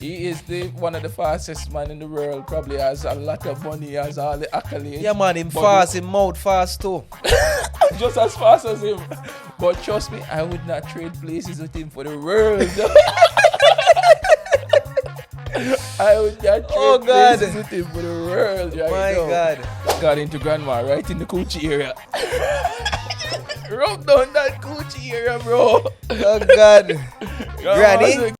He is one of the fastest man in the world. Probably has a lot of money, has all the accolades. Yeah, man, him fast, him mouth fast too. Just as fast as him. But trust me, I would not trade places with him for the world. I would not trade places with him for the world. Right now. God. Got into grandma right in the coochie area. Rub down that coochie area, bro. Oh, God. Granny?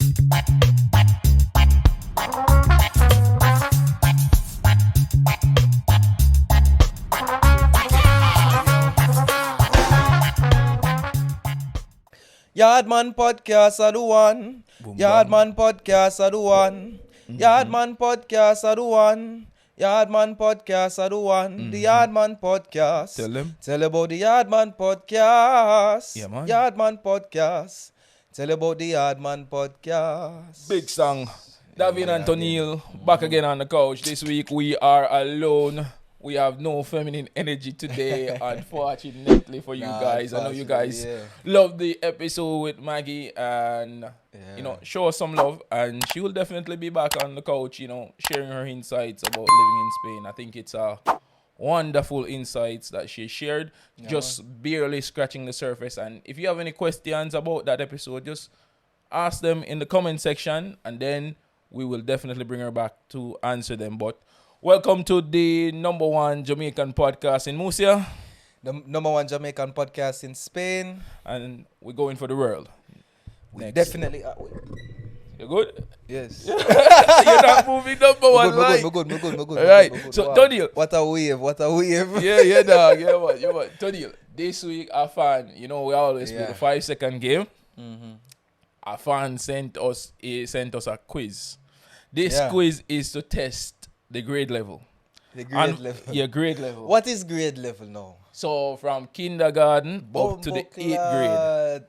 Yardman Podcast are the one. Yardman Podcast are the one. Yardman Podcast are the one. Yardman Podcast are the one. The Yardman Podcast. Tell them. Tell about the Yardman Podcast. Yeah, man. Yardman Podcast. Tell about the Yardman Podcast. Big song. David and Tonniel back again on the couch. This week we are alone. We have no feminine energy today, unfortunately for you guys. I know you guys love the episode with Maggie and, show us some love. And she will definitely be back on the couch, sharing her insights about living in Spain. I think it's a wonderful insights that she shared, barely scratching the surface. And if you have any questions about that episode, just ask them in the comment section, and then we will definitely bring her back to answer them. But welcome to the number one Jamaican podcast in Murcia. The number one Jamaican podcast in Spain. And we're going for the world. We definitely are. You good? Yes. You're not moving number one. We're good. All right. So, Tonniel. What a wave. Yeah, dog. Yeah, what? Tonniel, this week, our fan, we always play the 5-second game. Mm-hmm. Our fan sent us a quiz. This quiz is to test the grade level. The grade level. Yeah, grade level. What is grade level now? So from kindergarten up to the 8th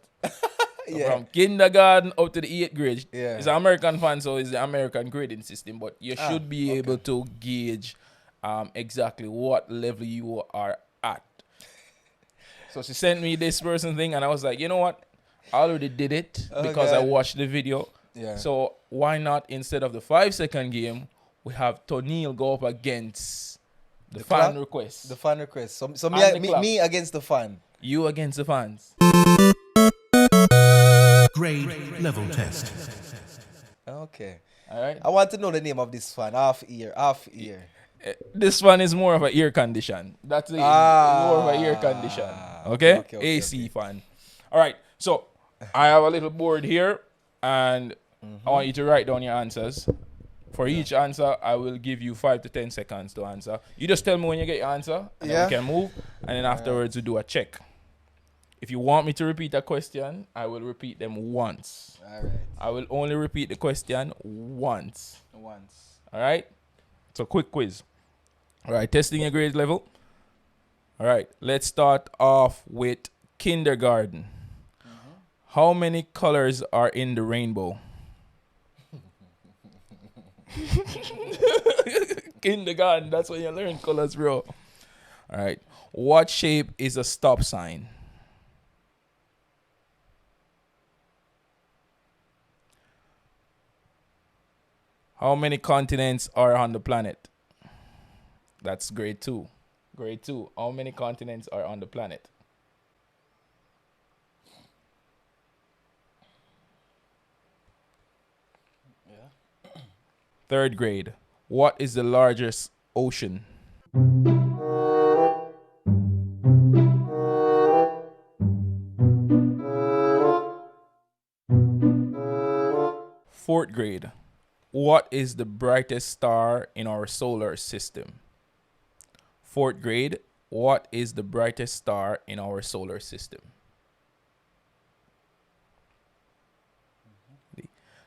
grade. From kindergarten up to the 8th grade. Yeah. It's an American fan, so it's the American grading system. But you should be able to gauge exactly what level you are at. So she sent me this person thing, and I was like, you know what? I already did it because I watched the video. Yeah. So why not, instead of the 5-second game, we have Tonniel go up against the fan request. The fan request. So me against the fan. You against the fans. Grade level test. Okay. All right. I want to know the name of this fan. Half ear. This one is more of an ear condition. That's more of an ear condition. Okay? AC fan. All right. So I have a little board here, and I want you to write down your answers. For each answer, I will give you 5 to 10 seconds to answer. You just tell me when you get your answer, and then we can move. And then afterwards, we do a check. If you want me to repeat a question, I will repeat them once. All right. I will only repeat the question once. All right? It's a quick quiz. All right, testing your grade level. All right, let's start off with kindergarten. How many colors are in the rainbow? Kindergarten, that's when you learn colors, bro. All right. What shape is a stop sign? How many continents are on the planet? That's grade 2. Grade 2. How many continents are on the planet? Third grade. What is the largest ocean? Fourth grade. What is the brightest star in our solar system? Fourth grade. What is the brightest star in our solar system?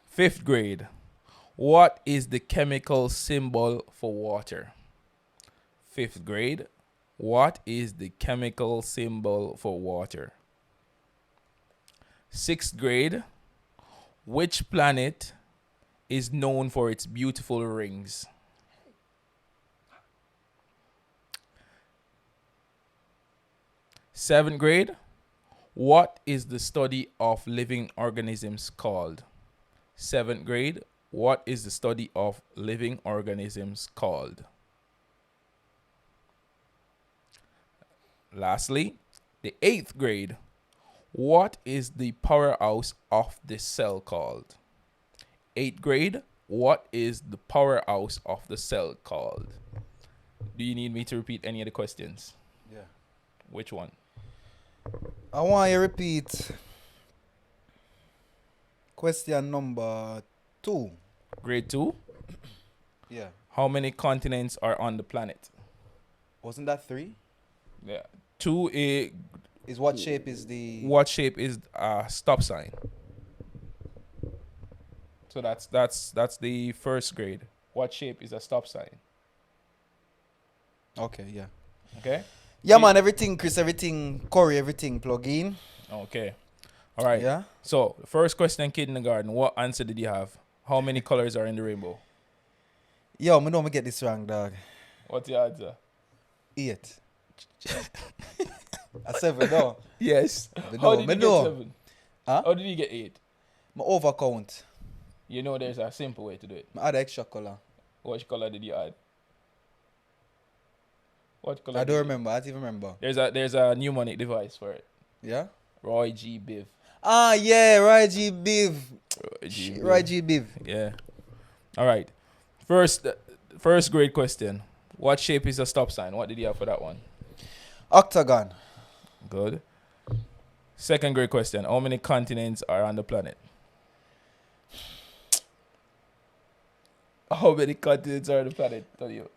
Fifth grade. What is the chemical symbol for water? Fifth grade. What is the chemical symbol for water? Sixth grade. Which planet is known for its beautiful rings? Seventh grade. What is the study of living organisms called? Seventh grade. what is the study of living organisms called? Lastly, the 8th grade, what is the powerhouse of the cell called? 8th grade, what is the powerhouse of the cell called? Do you need me to repeat any of the questions? Yeah. Which one? I want you to repeat question number 2. Grade 2. Yeah. How many continents are on the planet? Wasn't that 3? Yeah. 2 Is what shape is the... what shape is a stop sign? So that's the 1st grade. What shape is a stop sign? Okay, yeah. Okay? Yeah, man, everything, Chris, everything, Corey, everything, plug in. Okay. All right. Yeah. So, first question, kindergarten. What answer did you have? How many colors are in the rainbow? Yo, me know me get this wrong, dog. What's your answer? 8. A 7, no. Yes. Me How know, did me you know. get 7? Huh? How did you get 8? Me overcount. You know there's a simple way to do it. Me add extra color. What color did you add? What color? I don't remember. I don't even remember. There's a mnemonic device for it. Yeah? Roy G. Biv. Ah, yeah, Roy G. Biv. Roy G. Biv. Yeah. All right. First grade question. What shape is a stop sign? What did you have for that one? Octagon. Good. 2nd grade question. How many continents are on the planet? How many continents are on the planet? Tell you.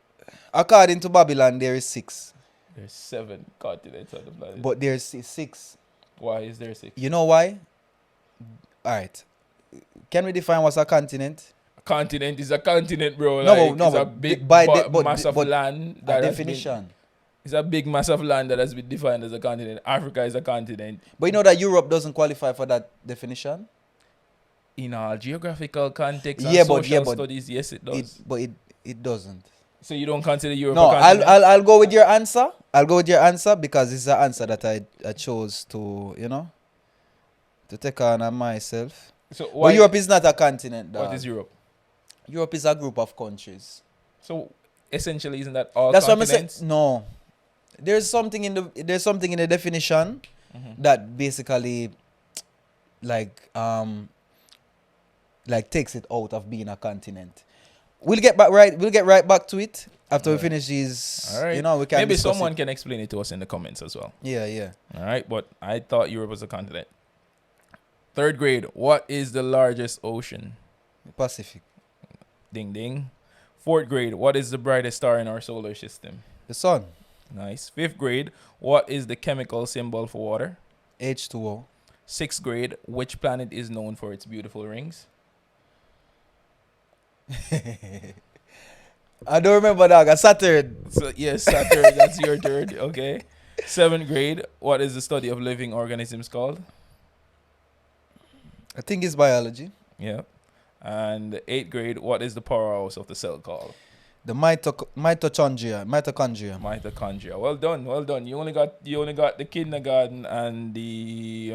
According to Babylon, there is 6. There's 7 continents on the planet. But there's 6. Why is there 6? You know why? Alright. Can we define what's a continent? A continent is a continent, bro. No, Like, no, it's a but big mass of land. A definition. It's a big mass of land that has been defined as a continent. Africa is a continent. But you know that Europe doesn't qualify for that definition? In our geographical context Yeah, and but- social but studies, yes, it does. It doesn't. So you don't consider Europe No, a continent? I'll go with your answer. I'll go with your answer because it's an answer that I chose to, to take on myself. So But why, Europe is not a continent, dog. what is Europe? Europe is a group of countries. So essentially, isn't that all That's what I'm continents? saying. No. There's something in the definition Mm-hmm. that basically like takes it out of being a continent. We'll get right back to it after we finish these. All right. We can Maybe discuss someone it. can explain it to us in the comments as well. Yeah. All right, but I thought Europe was a continent. 3rd grade. What is the largest ocean? Pacific. Ding ding. 4th grade. What is the brightest star in our solar system? The sun. Nice. 5th grade. What is the chemical symbol for water? H2O. 6th grade. Which planet is known for its beautiful rings? I don't remember that. Saturn. So yes, Saturn. That's your 3rd. Okay. 7th grade. What is the study of living organisms called? I think it's biology. Yeah. And 8th grade. What is the powerhouse of the cell called? The mitochondria. Mitochondria. Well done. You only got the kindergarten and the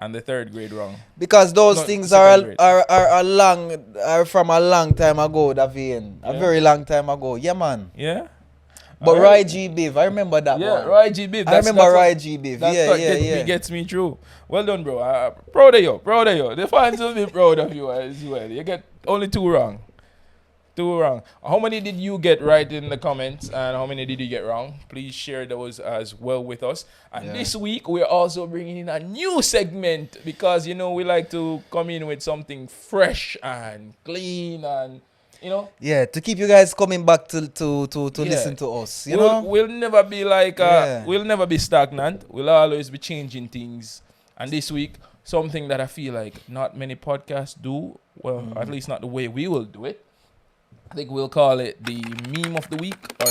3rd grade wrong. Because those No, things second are grade. are from a long time ago, Davian. A Yeah. very long time ago. Yeah, man. Yeah. But All Roy right. G. Biv, I remember that Yeah, one. Roy G. Biv. I remember Roy G. Biv. Yeah. Gets me through. Well done, bro. Proud of you. The fans will be proud of you as well. You get only 2 wrong. 2 wrong. How many did you get right in the comments and how many did you get wrong? Please share those as well with us. And this week we're also bringing in a new segment because we like to come in with something fresh and clean and Yeah, to keep you guys coming back to listen to us. We'll never be like Yeah. we'll never be stagnant. We'll always be changing things. And this week, something that I feel like not many podcasts do, well, at least not the way we will do it. I think we'll call it the meme of the week or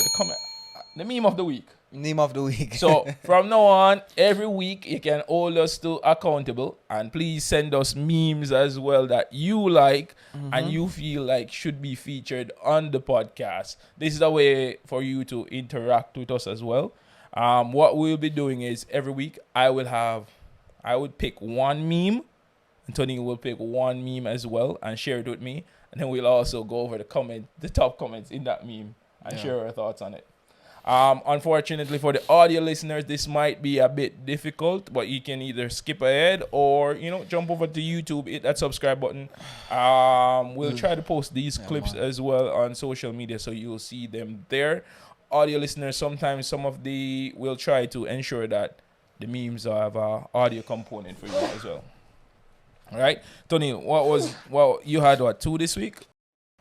the meme of the week. Name of the week. So from now on, every week you can hold us to accountable, and please send us memes as well that you like and you feel like should be featured on the podcast. This is a way for you to interact with us as well. What we'll be doing is every week I would pick one meme And Tonniel will pick one meme as well and share it with me. And then we'll also go over the top comments in that meme and share our thoughts on it. Unfortunately for the audio listeners, this might be a bit difficult, but you can either skip ahead or, jump over to YouTube, hit that subscribe button. We'll try to post these clips as well on social media, so you'll see them there. Audio listeners, sometimes we'll try to ensure that the memes have a audio component for you as well. All right, Tony, you had 2 this week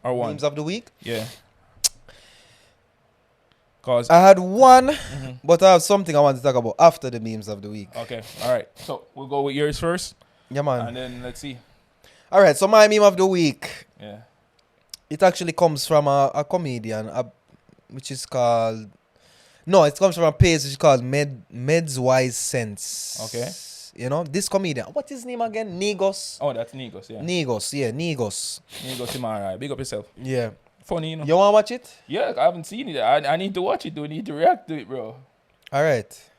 or 1? Memes of the week? Yeah. I had 1, but I have something I want to talk about after the memes of the week. Okay, all right. So we'll go with yours first. Yeah, man. And then let's see. All right, so my meme of the week. Yeah. It actually comes from a comedian, which is called... No, it comes from a page which is called Med's Wise Sense. Okay. This comedian. What is his name again? Negos. Oh, that's Negos, yeah. Negos, yeah, Negos. Negos Imara. Big up yourself. Yeah. Funny, You want to watch it? Yeah, I haven't seen it. I need to watch it. Do I need to react to it, bro? All right.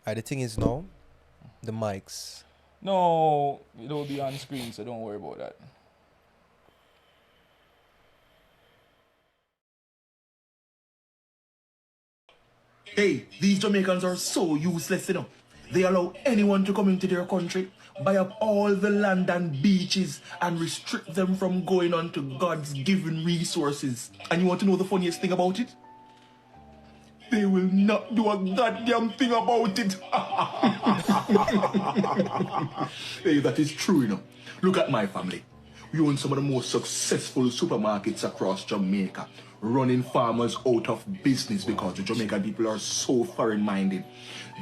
The thing is now, the mics. No, it'll be on screen, so don't worry about that. Hey, these Jamaicans are so useless, They allow anyone to come into their country, buy up all the land and beaches, and restrict them from going on to God's given resources. And you want to know the funniest thing about it? They will not do a goddamn thing about it. Hey, that is true, Look at my family. We own some of the most successful supermarkets across Jamaica, running farmers out of business because the Jamaican people are so foreign-minded.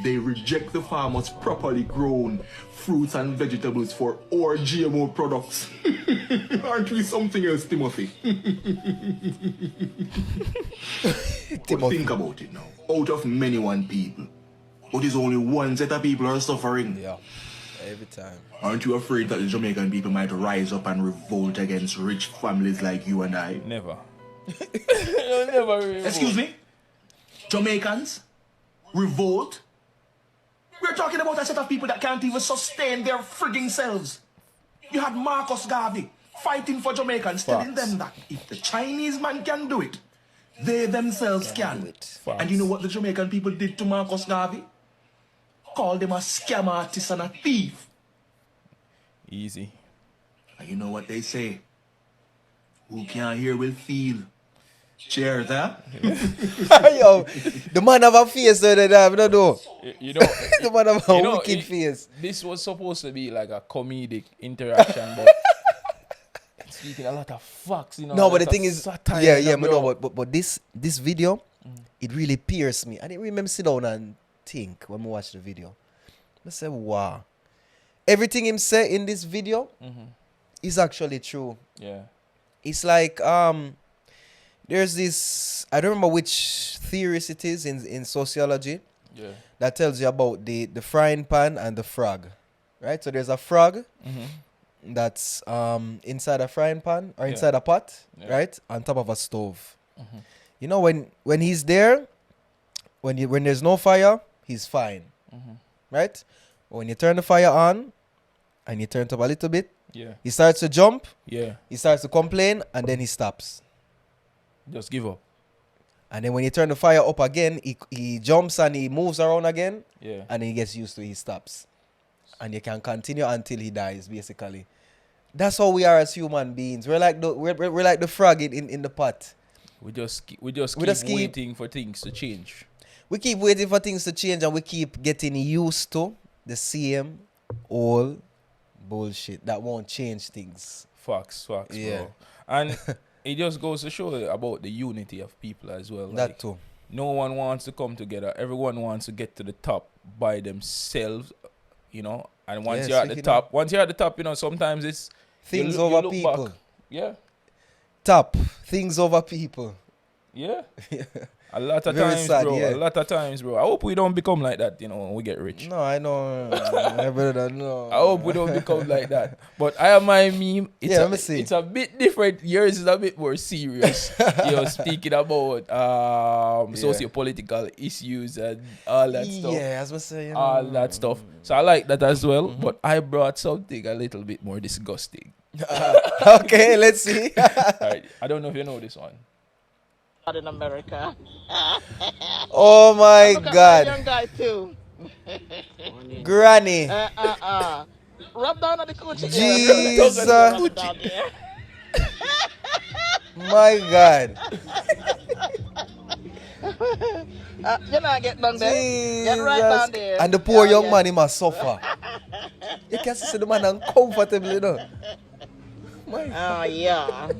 They reject the farmers' properly grown fruits and vegetables for our GMO products. Aren't we something else, Timothy? But think about it now. Out of many one people, but it's only one set of people are suffering. Yeah, every time. Aren't you afraid that the Jamaican people might rise up and revolt against rich families like you and I? Never. Never revolt. Excuse me? Jamaicans? Revolt? We're talking about a set of people that can't even sustain their frigging selves. You had Marcus Garvey fighting for Jamaicans, telling them that if the Chinese man can do it, they themselves can. And you know what the Jamaican people did to Marcus Garvey? Called him a scam artist and a thief. Easy. And you know what they say? Who can't hear will feel. Cheers, huh? Yo, the man have a face that I don't know. The man have a wicked face. This was supposed to be like a comedic interaction, but speaking a lot of facts, No, but the thing is, but this video, it really pierced me. I didn't remember sit down and think when we watched the video. I said, wow. Everything him say in this video is actually true. Yeah. It's like there's this, I don't remember which theorist it is in sociology that tells you about the frying pan and the frog, right? So there's a frog that's inside a frying pan or inside a pot, right? On top of a stove. You know, when he's there, when there's no fire, he's fine, right? But when you turn the fire on and you turn it up a little bit, he starts to jump, he starts to complain, and then he stops. Just give up. And then when you turn the fire up again, he jumps and he moves around again, and then he gets used to it, he stops. And you can continue until he dies, basically. That's how we are as human beings. We're like the frog in the pot. We just keep waiting for things to change. We keep waiting for things to change, and we keep getting used to the same old bullshit that won't change things. Facts, bro. And it just goes to show about the unity of people as well. That too. No one wants to come together. Everyone wants to get to the top by themselves, And once you're at the top, sometimes it's things over people. Back. Yeah. Top things over people. Yeah. A lot of Very times, sad, bro. yeah. A lot of times, bro. I hope we don't become like that, when we get rich. No, I know. I better know. I hope we don't become like that. But I have my meme. Let me see. It's a bit different. Yours is a bit more serious. Speaking about socio-political issues and all that stuff. Yeah, as I say, All that stuff. So I like that as well. But I brought something a little bit more disgusting. Okay, let's see. Right. I don't know if you know this one. In America. Oh my Look at my God. young guy too. Granny. Rub down on the coochie. Jesus. Rub down there. My God. You're not getting down there. Get right down Jesus. there. And the poor young man, he must suffer. You can see the man uncomfortable, you know. Oh, yeah.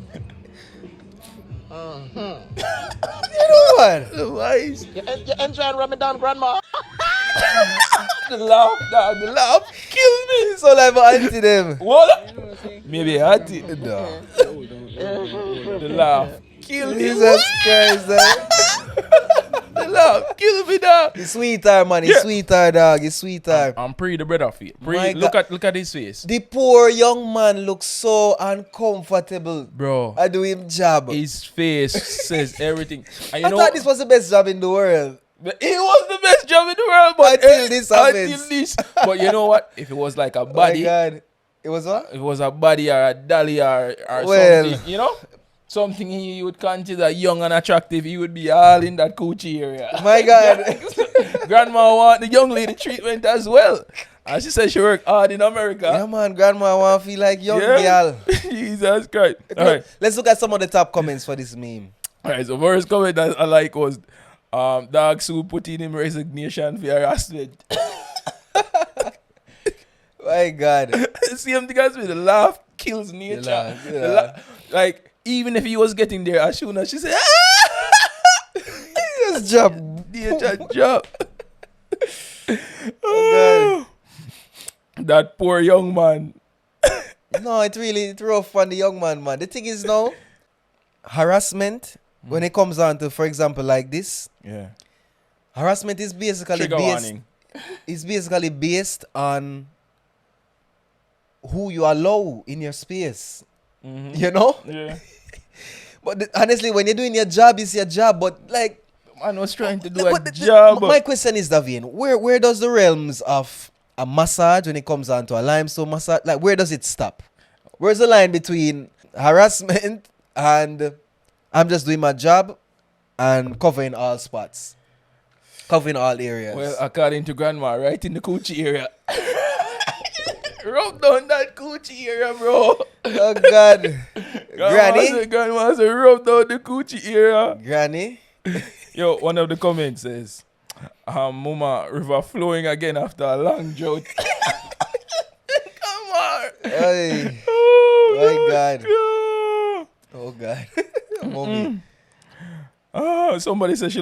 You know what? You enjoying rubbing down grandma? The laugh kill me. So like my auntie them. What? Maybe auntie. No. The laugh kill me. Jesus Christ, The laugh kill me, dog. He's sweetheart, man. He's sweetheart, dog. He's sweetheart. I'm pre the brother feet. My Look God. at his face, The poor young man looks so uncomfortable. bro. I do him job. His face says everything. And I thought this was the best job in the world. it was the best job in the world, but Until this happens. But you know what? If it was like a Oh my body, God. It was what? if it was a body or a dolly or Well. something, something he would consider young and attractive, he would be all in that coochie area. My God. Grandma want the young lady treatment as well. And she said she worked hard in America. Yeah, man. Grandma want to feel like young Yeah. girl. Jesus Christ. All right. Let's look at some of the top comments for this meme. All right. So first comment that I like was Dog Sue put in him resignation for harassment. My God. Same thing as me. The laugh kills nature. laugh, yeah. The like, even if he was getting there as soon as she said, Just jump. nature jump. Oh, That poor young man. No, it's rough on the young man, man. The thing is now, harassment, when it comes down to, for example, like this, Yeah. harassment is basically Trigger warning. It's basically based on who you allow in your space. You know? Yeah. But honestly, when you're doing your job, it's your job. But like, Man was trying to do but a job. my question is, Davin, where does the realms of a massage, when it comes down to a limestone massage, like where does it stop? Where's the line between harassment and I'm just doing my job and covering all spots, covering all areas? Well, according to grandma, right in the coochie area. Rub down that coochie area, bro. Oh God. Granny? Grandma said, rub down the coochie area. Granny? Yo, one of the comments says, Mama, river flowing again after a long drought. Come on. Hey. Oh, My God. God. Oh God. Mommy. Oh, somebody said she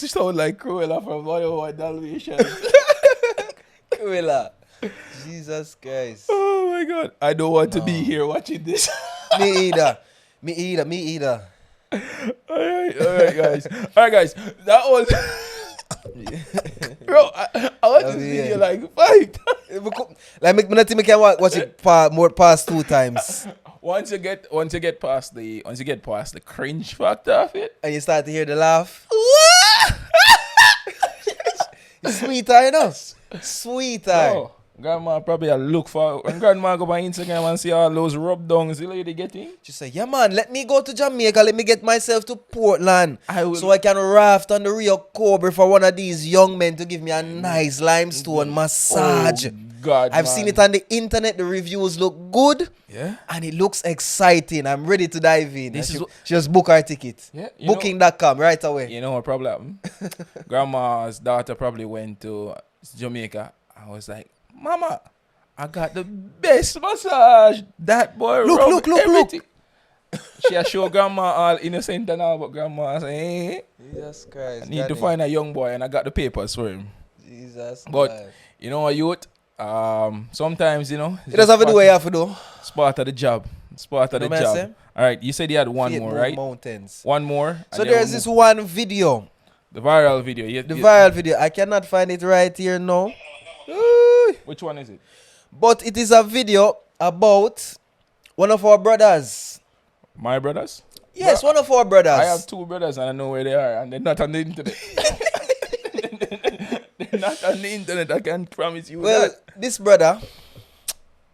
sound like Cruella from 101 Dalmatians. Cruella. Jesus Christ. Oh my God. I don't want to be here watching this. Me either. Alright, guys. That was bro, I watched this video like 5 times. Like me can watch it past 2 times. Once you get past the cringe factor of it. And you start to hear the laugh. Sweeter, you know? Sweeter. Oh, grandma probably look for when grandma go on Instagram and see all those rub downs the lady getting. She say, yeah man, let me go to Jamaica, let me get myself to Portland I will- so I can raft on the Rio Cobra for one of these young men to give me a nice limestone massage. Oh, God, I've man. seen it on the internet, the reviews look good. Yeah. And it looks exciting. I'm ready to dive in. This is She what- just book her ticket. Yeah, you know- Booking.com right away. You know what problem? Grandma's daughter probably went to Jamaica. I was like, Mama, I got the best massage. That boy Look. everything. She has show grandma all innocent and all, but grandma say, hey, Jesus Christ. I need to find a young boy and I got the papers for him. Jesus But Christ. you know what, youth? Sometimes, It doesn't have to do what you have to do. It's part of the job. It's part of the You know what I'm job. saying? All right, you said you had one Faith more, Move right? Mountains. One more. So and then there's we'll this move- one video. the viral video. The viral video. I cannot find it right here now. Ooh. Which one is it? But it is a video about one of our brothers. My brothers? Yes, one of our brothers. I have two brothers and I know where they are, and they're not on the internet. They're not on the internet, I can promise you Well, that. this brother,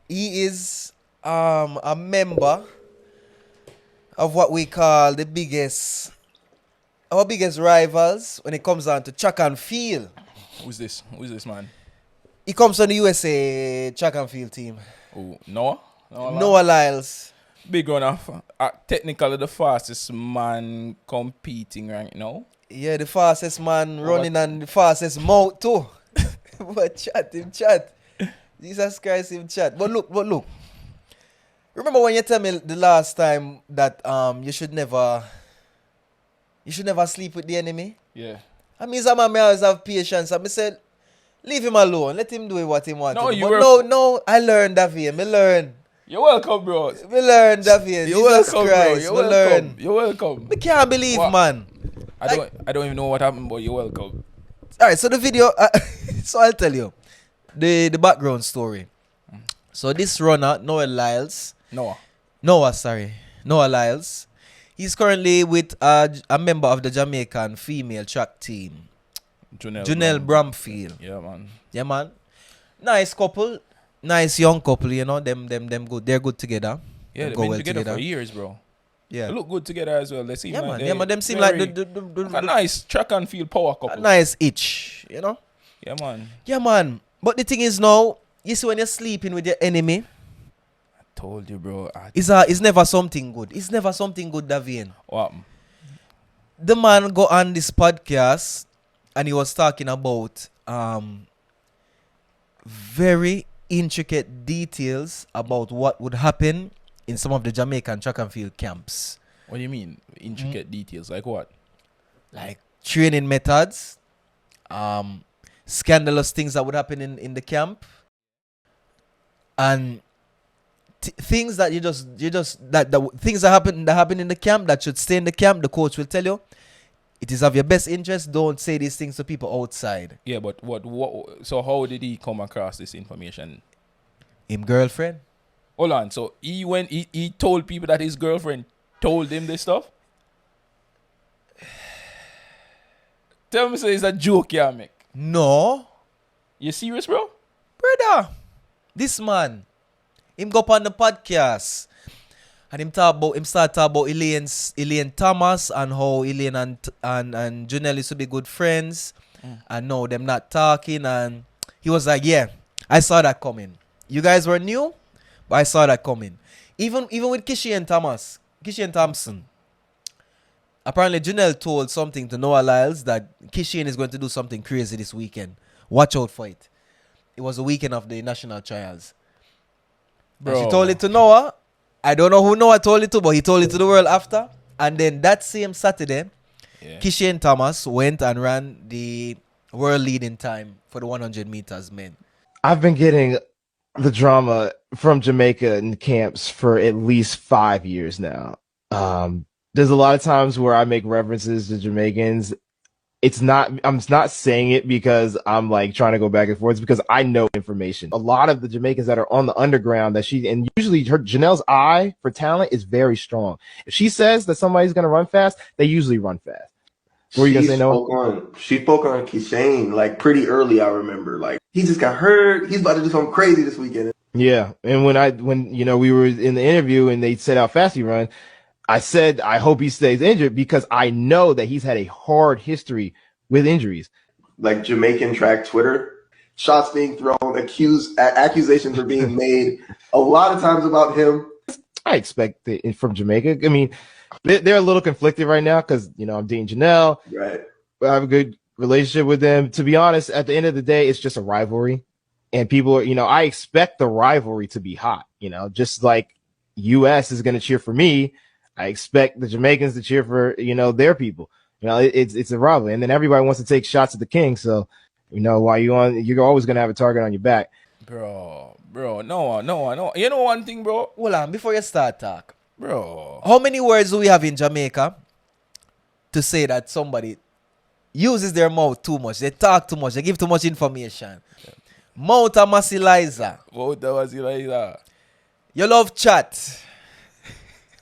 he is a member of what we call our biggest rivals when it comes down to track and field. Who's this? Who's this man? He comes from the USA track and field team. Oh, Noah? Noah Lyles. Big runner. Technically the fastest man competing right now. Yeah, the fastest man running and the fastest mouth too. But chat. Jesus Christ, him chat. But look. Remember when you tell me the last time that you should never sleep with the enemy? Yeah. I mean, some man always have patience. I said, leave him alone. Let him do what he wants. No, No, I learned that way. Me learn. You're welcome, bro. Me learn that way. You're Jesus welcome, Christ. bro. Me learn. You're welcome. Me can't believe, What? man. I don't even know what happened, but you're welcome. All right, so the video. So I'll tell you the background story. So this runner, Noah Lyles. Noah Lyles. He's currently with a member of the Jamaican female track team, Junelle Bromfield. Yeah, man. Nice couple, nice young couple. You know them good. They're good together. Yeah, they've go been well together for years, bro. Yeah, They look good together as well. They seem like man. Them seem very- like a nice track and field power couple. a nice itch. You know. Yeah, man. But the thing is now, you see when you're sleeping with your enemy, Told you, bro. it's never something good. It's never something good, Davian. What? The man go on this podcast and he was talking about very intricate details about what would happen in some of the Jamaican track and field camps. What do you mean? Intricate details? Like what? Like training methods, scandalous things that would happen in the camp, and things that things that happen in the camp that should stay in the camp. The coach will tell you it is of your best interest. Don't say these things to people outside. Yeah, but what? So how did he come across this information? Him girlfriend. Hold on. So he told people that his girlfriend told him this stuff. Tell me, so it's a joke, yeah, Mick. No, You serious, bro? brother. This man, him go up on the podcast and him start talk about Elaine Thomas and how Elaine and Junelle used to be good friends, and now them not talking, and he was like, yeah, I saw that coming. You guys were new, but I saw that coming. Even with Shelly-Ann Thompson. Apparently Junelle told something to Noah Lyles that Shelly-Ann is going to do something crazy this weekend. Watch out for it. It was the weekend of the national trials. And she told it to Noah. I don't know who Noah told it to, but he told it to the world after. And then that same Saturday, Shelly-Ann Thomas went and ran the world leading time for the 100 meters men. I've been getting the drama from Jamaica in camps for at least 5 years now. There's a lot of times where I make references to Jamaicans. I'm not saying it because I'm like trying to go back and forth. It's because I know information. A lot of the Jamaicans that are on the underground and usually Janelle's eye for talent is very strong. If she says that somebody's going to run fast, they usually run fast. What were you going to say, Noah? She spoke on Usain like pretty early, I remember. Like he just got hurt. He's about to do something crazy this weekend. Yeah. And when we were in the interview and they said how fast he run, I said, I hope he stays injured because I know that he's had a hard history with injuries. Like Jamaican track Twitter, shots being thrown, accusations are being made a lot of times about him. I expect it from Jamaica. I mean, they're a little conflicted right now because, I'm dating Junelle. Right. I have a good relationship with them. To be honest, at the end of the day, it's just a rivalry. And people are, I expect the rivalry to be hot, just like U.S. is going to cheer for me. I expect the Jamaicans to cheer for, their people. It's a rivalry. And then everybody wants to take shots at the king. So, while you're always going to have a target on your back. Bro, no. You know one thing, bro? Hold on, before you start talk. Bro. How many words do we have in Jamaica to say that somebody uses their mouth too much? They talk too much. They give too much information. Mouth a massilizer. Mouth a massilizer. You love chat.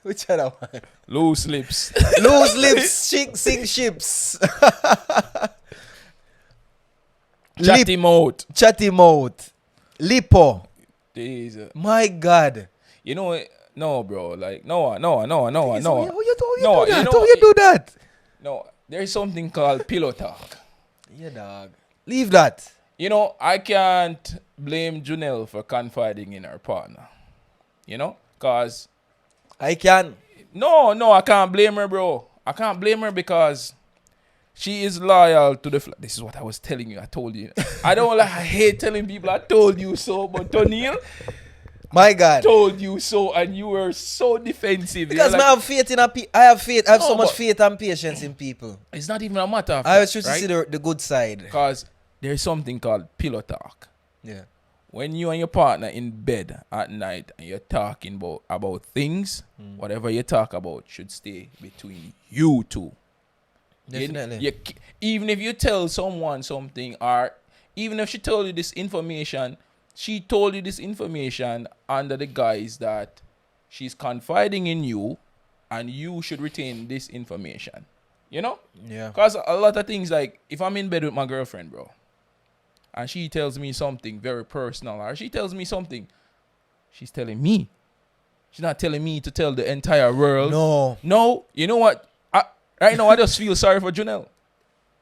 Which other one? Loose lips. Loose lips, sing ships. Chatty mouth. Chatty mouth. Lipo. Jesus. My God. You know, no, bro. Like, Noah. How you You do that? No, there is something called pillow talk. Yeah, dog. Leave that. You know, I can't blame Junelle for confiding in her partner. You know? Because... I can. No, I can't blame her, bro. I can't blame her because she is loyal to the... This is what I was telling you. I told you. I hate telling people I told you so, but Tonniel... My God. Told you so, and you were so defensive. Because I have faith in I have faith. I have so much faith and patience in people. It's not even a matter of I always choose right? to see the good side. Because there's something called pillow talk. Yeah. When you and your partner in bed at night and you're talking about things, whatever you talk about should stay between you two. Definitely. Even if you tell someone something, or even if she told you this information, she told you this information under the guise that she's confiding in you and you should retain this information. You know? Yeah. Because a lot of things, like, if I'm in bed with my girlfriend, bro, and she tells me something very personal, or she tells me something, she's telling me. She's not telling me to tell the entire world. No. You know what? Right now, I just feel sorry for Junelle.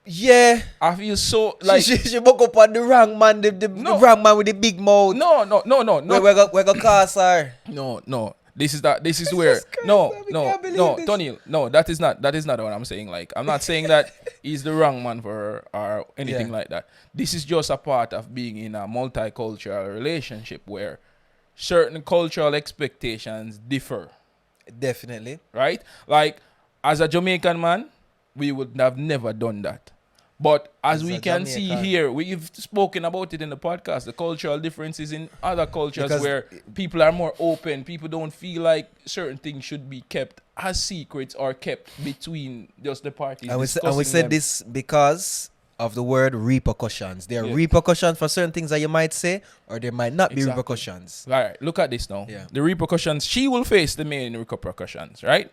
Yeah. I feel so like she woke up on the wrong man, the wrong man with the big mouth. No. We're gonna cast her. No. This is where Tonniel. No, that is not what I'm saying. Like, I'm not saying that he's the wrong man for her or anything like that. This is just a part of being in a multicultural relationship where certain cultural expectations differ. Definitely. Right? Like, as a Jamaican man, we would have never done that. But as we can see here, we've spoken about it in the podcast, the cultural differences in other cultures because where people are more open. People don't feel like certain things should be kept as secrets or kept between just the parties. And we said this because of the word repercussions. There are repercussions for certain things that you might say, or there might not be repercussions. All right, look at this now. Yeah. The repercussions, she will face the main repercussions, right?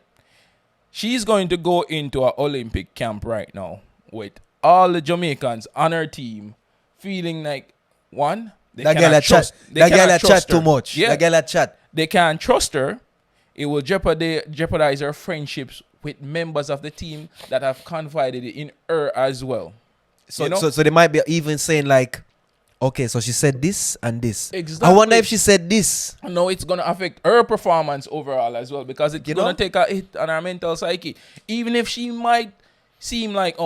She's going to go into an Olympic camp right now with all the Jamaicans on her team feeling like, one, that girl chat too much. Yeah. That girl chat. They can't trust her. It will jeopardize her friendships with members of the team that have confided in her as well. So they might be even saying like, okay, so she said this and this. Exactly. I wonder if she said this. No, it's going to affect her performance overall as well because it's going to take a hit on her mental psyche. Even if she might seem like,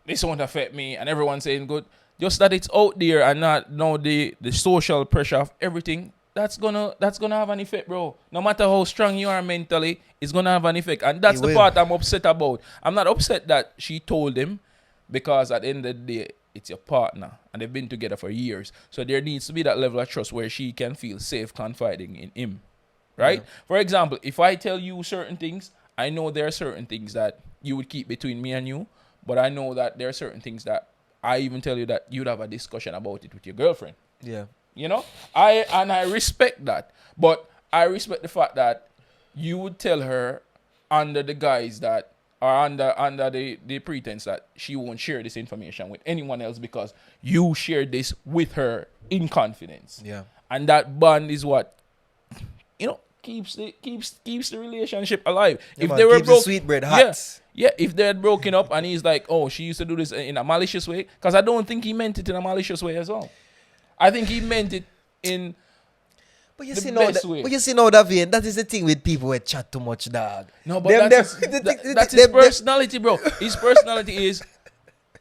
this won't affect me and everyone's saying good. Just that it's out there and not the social pressure of everything, that's gonna have an effect, bro. No matter how strong you are mentally, it's gonna have an effect. And that's the part I'm upset about. I'm not upset that she told him because at the end of the day, it's your partner and they've been together for years. So there needs to be that level of trust where she can feel safe confiding in him. Right? Yeah. For example, if I tell you certain things, I know there are certain things that you would keep between me and you, but I know that there are certain things that I even tell you that you'd have a discussion about it with your girlfriend. Yeah. You know? I respect that. But I respect the fact that you would tell her under the guise that, or under the pretense that she won't share this information with anyone else because you shared this with her in confidence. Yeah. And that bond is what, keeps the relationship alive. Yeah, if they were broke, the sweetbread hot. Yeah, if they had broken up and he's like, oh, she used to do this in a malicious way, because I don't think he meant it in a malicious way as well. I think he meant it in But you see now, David, that is the thing with people who chat too much, dog. No, but that's his personality, bro. His personality is,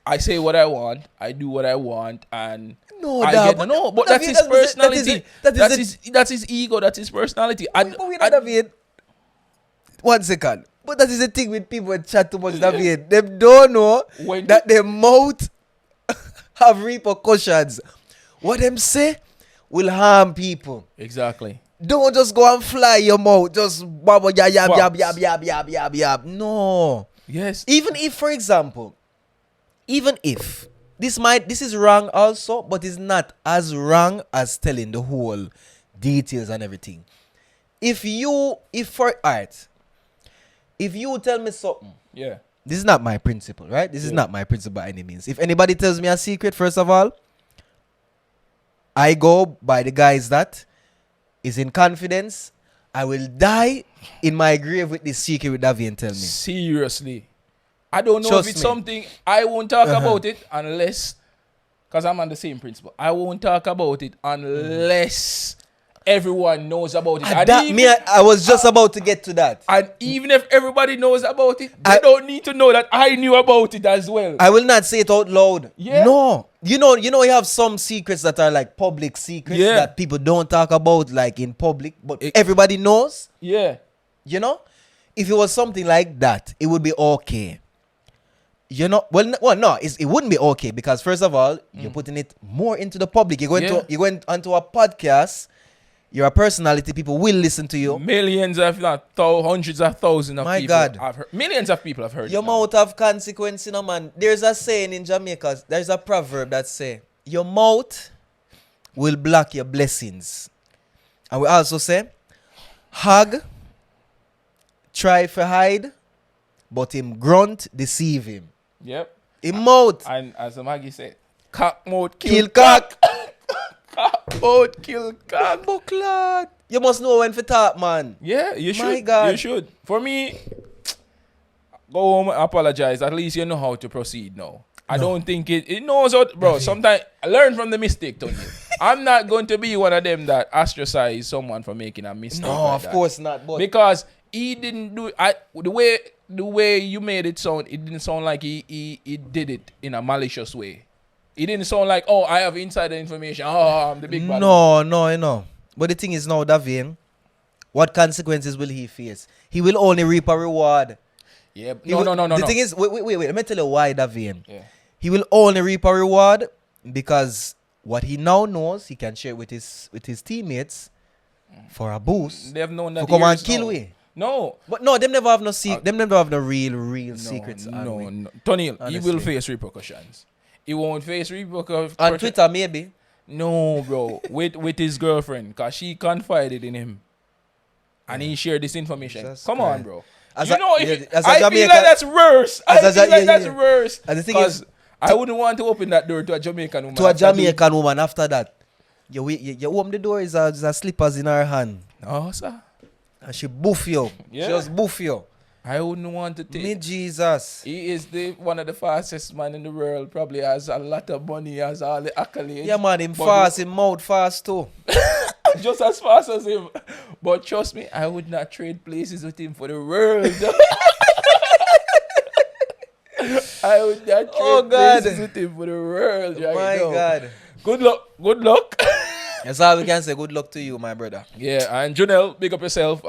I say what I want, I do what I want, and but that's his personality. That's his ego. That's his personality. David. 1 second. But that is the thing with people who chat too much, David. They don't know that their mouth have repercussions. What them say will harm people. Exactly. Don't just go and fly your mouth. Just baba yab. No. Yes. Even if, for example, this is wrong also, but it's not as wrong as telling the whole details and everything. If you tell me something, Yeah. this is not my principle, right? This is not my principle by any means. If anybody tells me a secret, first of all, I go by the guys that is in confidence. I will die in my grave with this secret with Davian tell me. Seriously. I don't know Trust if it's me. something I won't talk about it unless, because I'm on the same principle. I won't talk about it unless everyone knows about it. And I was just about to get to that. And even if everybody knows about it, they don't need to know that I knew about it as well. I will not say it out loud. Yeah. No. You know, you have some secrets that are like public secrets that people don't talk about like in public, but everybody knows. Yeah. You know? If it was something like that, it would be okay. You know, no, it wouldn't be okay because first of all, you're putting it more into the public. You went onto a podcast. You're a personality. People will listen to you. Millions, if not hundreds of thousands of My people. God. Have heard. Millions of people have heard. Your mouth have consequence, you know, man. There's a saying in Jamaica. There's a proverb that say, your mouth will block your blessings. And we also say, hug, try for hide, but him grunt, deceive him. Yep. Him mouth. And as Maggie said, cock mouth Kill cock. Cock mouth kill cock. Buckler. You must know when to talk, man. Yeah, you should. My God. You should. For me, go home and apologize. At least you know how to proceed now. I don't think it knows how to, bro. Sometimes I learn from the mistake, Tonniel. I'm not going to be one of them that ostracize someone for making a mistake. No, like of that. course not. But Because he didn't do the way you made it sound, it didn't sound like he did it in a malicious way. It didn't sound like, oh, I have insider information. Oh, I'm the big bad. No. But the thing is now, Davian, what consequences will he face? He will only reap a reward. Yeah. No. The thing is, wait. Let me tell you why, Davian. Yeah. He will only reap a reward because what he now knows, he can share with his teammates for a boost. They have known that to come and years kill now. we. No. But no, them never have no them never have no real secrets. No. Tonniel, he Honestly. will face repercussions. He won't face repercussions. On Twitter, maybe. No, bro. with his girlfriend, because she confided in him. And he shared this information. Jesus Come Christ. on, bro. As you a- know, yeah, if as a I feel Jamaican- like that's worse. I as a- feel like yeah, that's yeah. worse. And the thing Because is, I wouldn't want to open that door to a Jamaican woman. to a after doing- Jamaican woman after that, you open the door, is a slippers in her hand. Oh, sir. And she boof you. Yeah. She just boof you. I wouldn't want to take. Me Jesus. He is one of the fastest man in the world. Probably has a lot of money, has all the accolades. Yeah, man, him But fast, him mouth fast too. just as fast as him. But trust me, I would not trade places with him for the world. I would not trade places with him for the world right My now. God. Good luck. That's all we can say. Good luck to you, my brother. Yeah, and Junelle, big up yourself.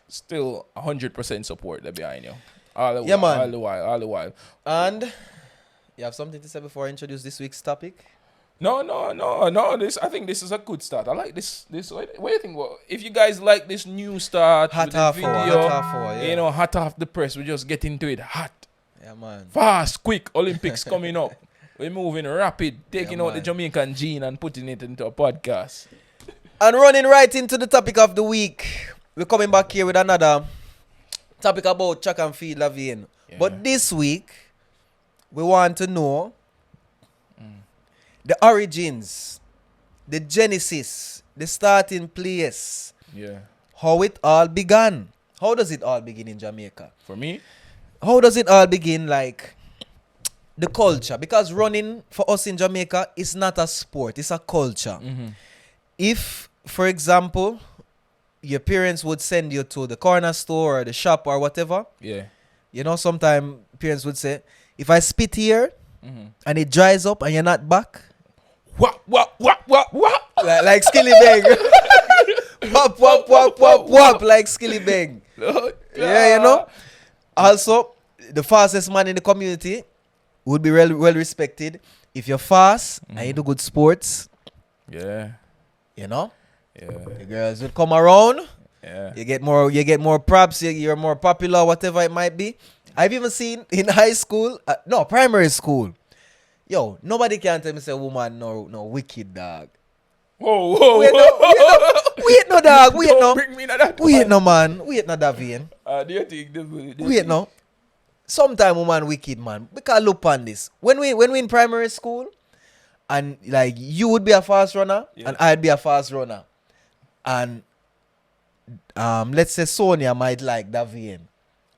Still 100% support there behind you. All the while. And you have something to say before I introduce this week's topic? No. I think this is a good start. I like this. What do you think? Well, if you guys like this new start Hot with the half video, hour, yeah. you know, hot off the press, we just get into it hot, Yeah, man. fast, quick. Olympics coming up. We're moving rapid, taking out man. the Jamaican gene and putting it into a podcast. And running right into the topic of the week. We're coming back here with another topic about track and field, Lavian. Yeah. But this week, we want to know the origins, the genesis, the starting place, Yeah. how it all began. How does it all begin in Jamaica? For me, How does it all begin, like the culture? Because running for us in Jamaica is not a sport, it's a culture. If, for example, your parents would send you to the corner store or the shop or whatever, yeah. you know, sometimes parents would say, if I spit here and it dries up and you're not back, What? like Skilly Bang. wop, like Skilly Bang. Yeah, you know. Also, the fastest man in the community would be well respected if you're fast and you do good sports, Yeah. you know. The girls will come around. Yeah. You get more props. You're more popular, whatever it might be. I've even seen in high school, primary school. Yo, nobody can tell me say woman no wicked dog. Whoa. Wait no dog. Wait Don't no. bring me to that Wait one. no man. Wait no Davian. Do you think this? Wait no. Sometimes woman wicked man. Because look on this. When we in primary school, and like you would be a fast runner, and I'd be a fast runner, and let's say Sonia might like Davian.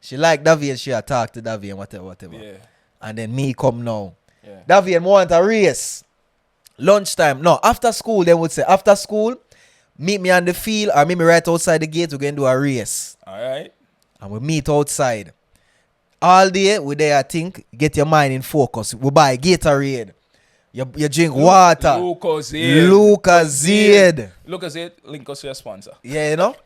She like Davian. She talk to Davian, whatever. Yeah. And then me come now. Yeah. Davian want a race. Lunchtime. No, after school, they would say, after school, meet me on the field or meet me right outside the gate. We're going to do a race. All right. And we meet outside. All day, we there, I think, get your mind in focus. We buy Gatorade. You drink water. Lucozade. Lucozade, link us to your sponsor. Yeah, you know?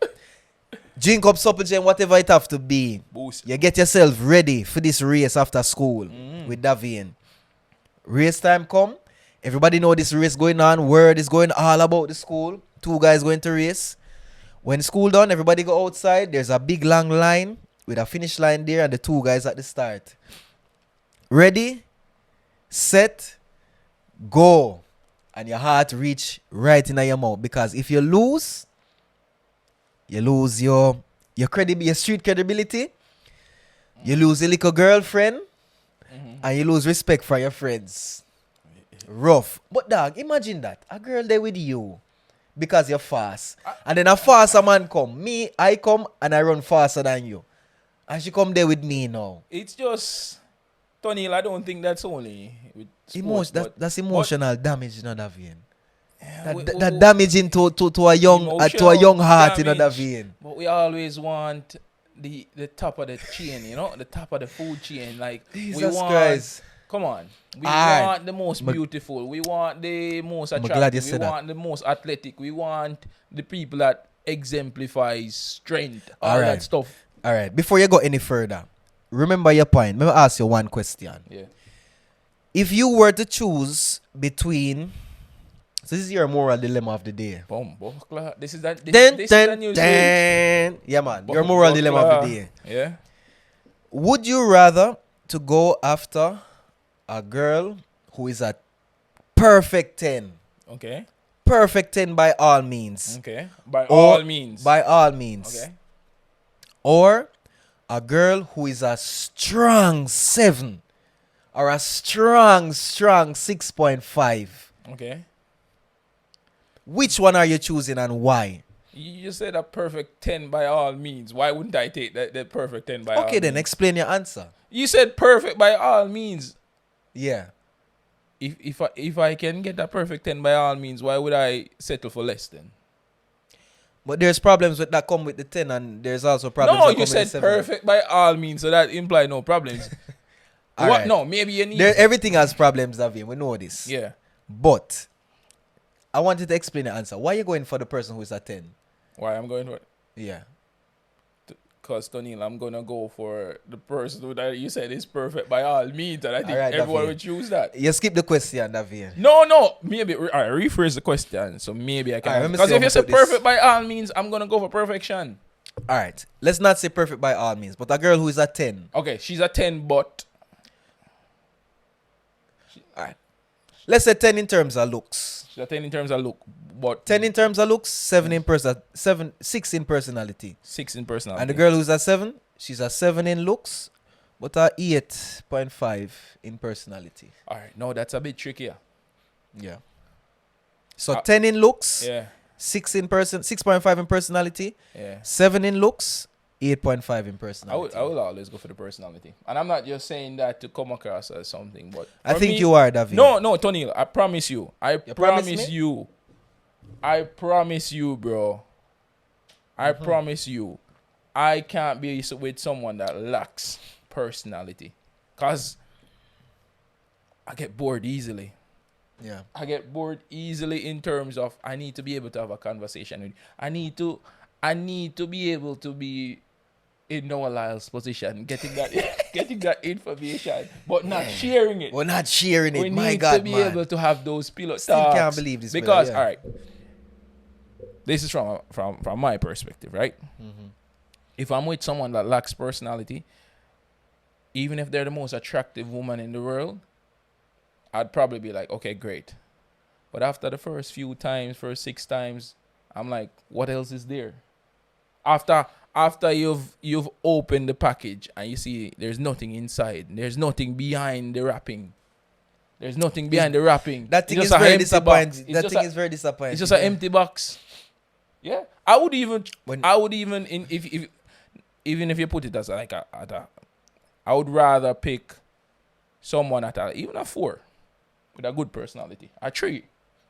Drink up supplement, whatever it have to be. Boost. You get yourself ready for this race after school with Davian. Race time come. Everybody know this race going on. Word is going all about the school. 2 guys going to race. When school done, everybody go outside. There's a big long line with a finish line there and the 2 guys at the start. Ready, set, go. And your heart reach right in your mouth. Because if you lose your street credibility. You lose a little girlfriend. And you lose respect for your friends. Rough. But dog, imagine that. A girl there with you. Because you're fast. And then a faster man come. Me, I come and I run faster than you. And she come there with me now. It's just, Tonniel, I don't think that's only with sports, that's emotional damage, you know, Davian. Yeah, that damaging to a young heart, you know, Davian. But we always want the top of the chain, you know, the top of the food chain. Like Jesus we want, Christ. Come on. We want the most beautiful. We want the most attractive. We want the most athletic. We want the people that exemplifies strength. All that stuff. All right. Before you go any further, remember your point. Let me ask you one question. Yeah. If you were to choose between... So this is your moral dilemma of the day. This is the news. Yeah, man. Your moral dilemma of the day. Yeah. Would you rather to go after a girl who is a perfect 10? Okay. Perfect 10 by all means. Okay. By all means. By all means. Okay. Or a girl who is a strong 7 or a strong 6.5. Okay. Which one are you choosing and why? You said a perfect 10 by all means. Why wouldn't I take that perfect 10 by all means? Okay, then explain your answer. You said perfect by all means. Yeah. If I can get a perfect 10 by all means, why would I settle for less then? But there's problems with that come with the 10 and there's also problems that come with the 7. No, you said perfect by all means, so that implies no problems. Right. No, maybe you need... Everything has problems, David. We know this. Yeah. But I wanted to explain the answer. Why are you going for the person who is a 10? Why I'm going for it? Yeah. Because, Tonniel, I'm going to go for the person who that you said is perfect by all means. And I think everyone would choose that. You skip the question, David. No. Maybe I rephrase the question. So maybe I can. Because if you say perfect by all means, I'm going to go for perfection. All right. Let's not say perfect by all means. But a girl who is a 10. Okay. She's a 10, but... All right. Let's say 10 in terms of looks. She's a 10 in terms of look. But 10 in terms of looks, 6 in personality. 6 in personality. And the girl who's a 7, she's a 7 in looks, but a 8.5 in personality. All right. No, that's a bit trickier. Yeah. So 10 in looks, yeah. 6.5 in personality, yeah. 7 in looks, 8.5 in personality. I will always go for the personality. And I'm not just saying that to come across as something, but I think you are, David. No, Tonniel, I promise you. I promise you, bro. I promise you. I can't be with someone that lacks personality. Because I get bored easily. Yeah. I get bored easily in terms of I need to be able to have a conversation with you. I need to be able to be in Noah Lyles' position, getting that information, but not sharing it. We're not sharing it. We My need God, to be able to have those pillow Still talks. can't believe this. Because, brother, yeah. all right, this is from my perspective, right? If I'm with someone that lacks personality, even if they're the most attractive woman in the world, I'd probably be like, okay, great. But after the first 6 times, I'm like, what else is there? After you've opened the package and you see there's nothing inside, there's nothing behind the wrapping. There's nothing behind the wrapping. That thing is very disappointing. That thing is very disappointing. It's just an empty box. Yeah, I would even if you put it as like I would rather pick someone even a 4 with a good personality. A 3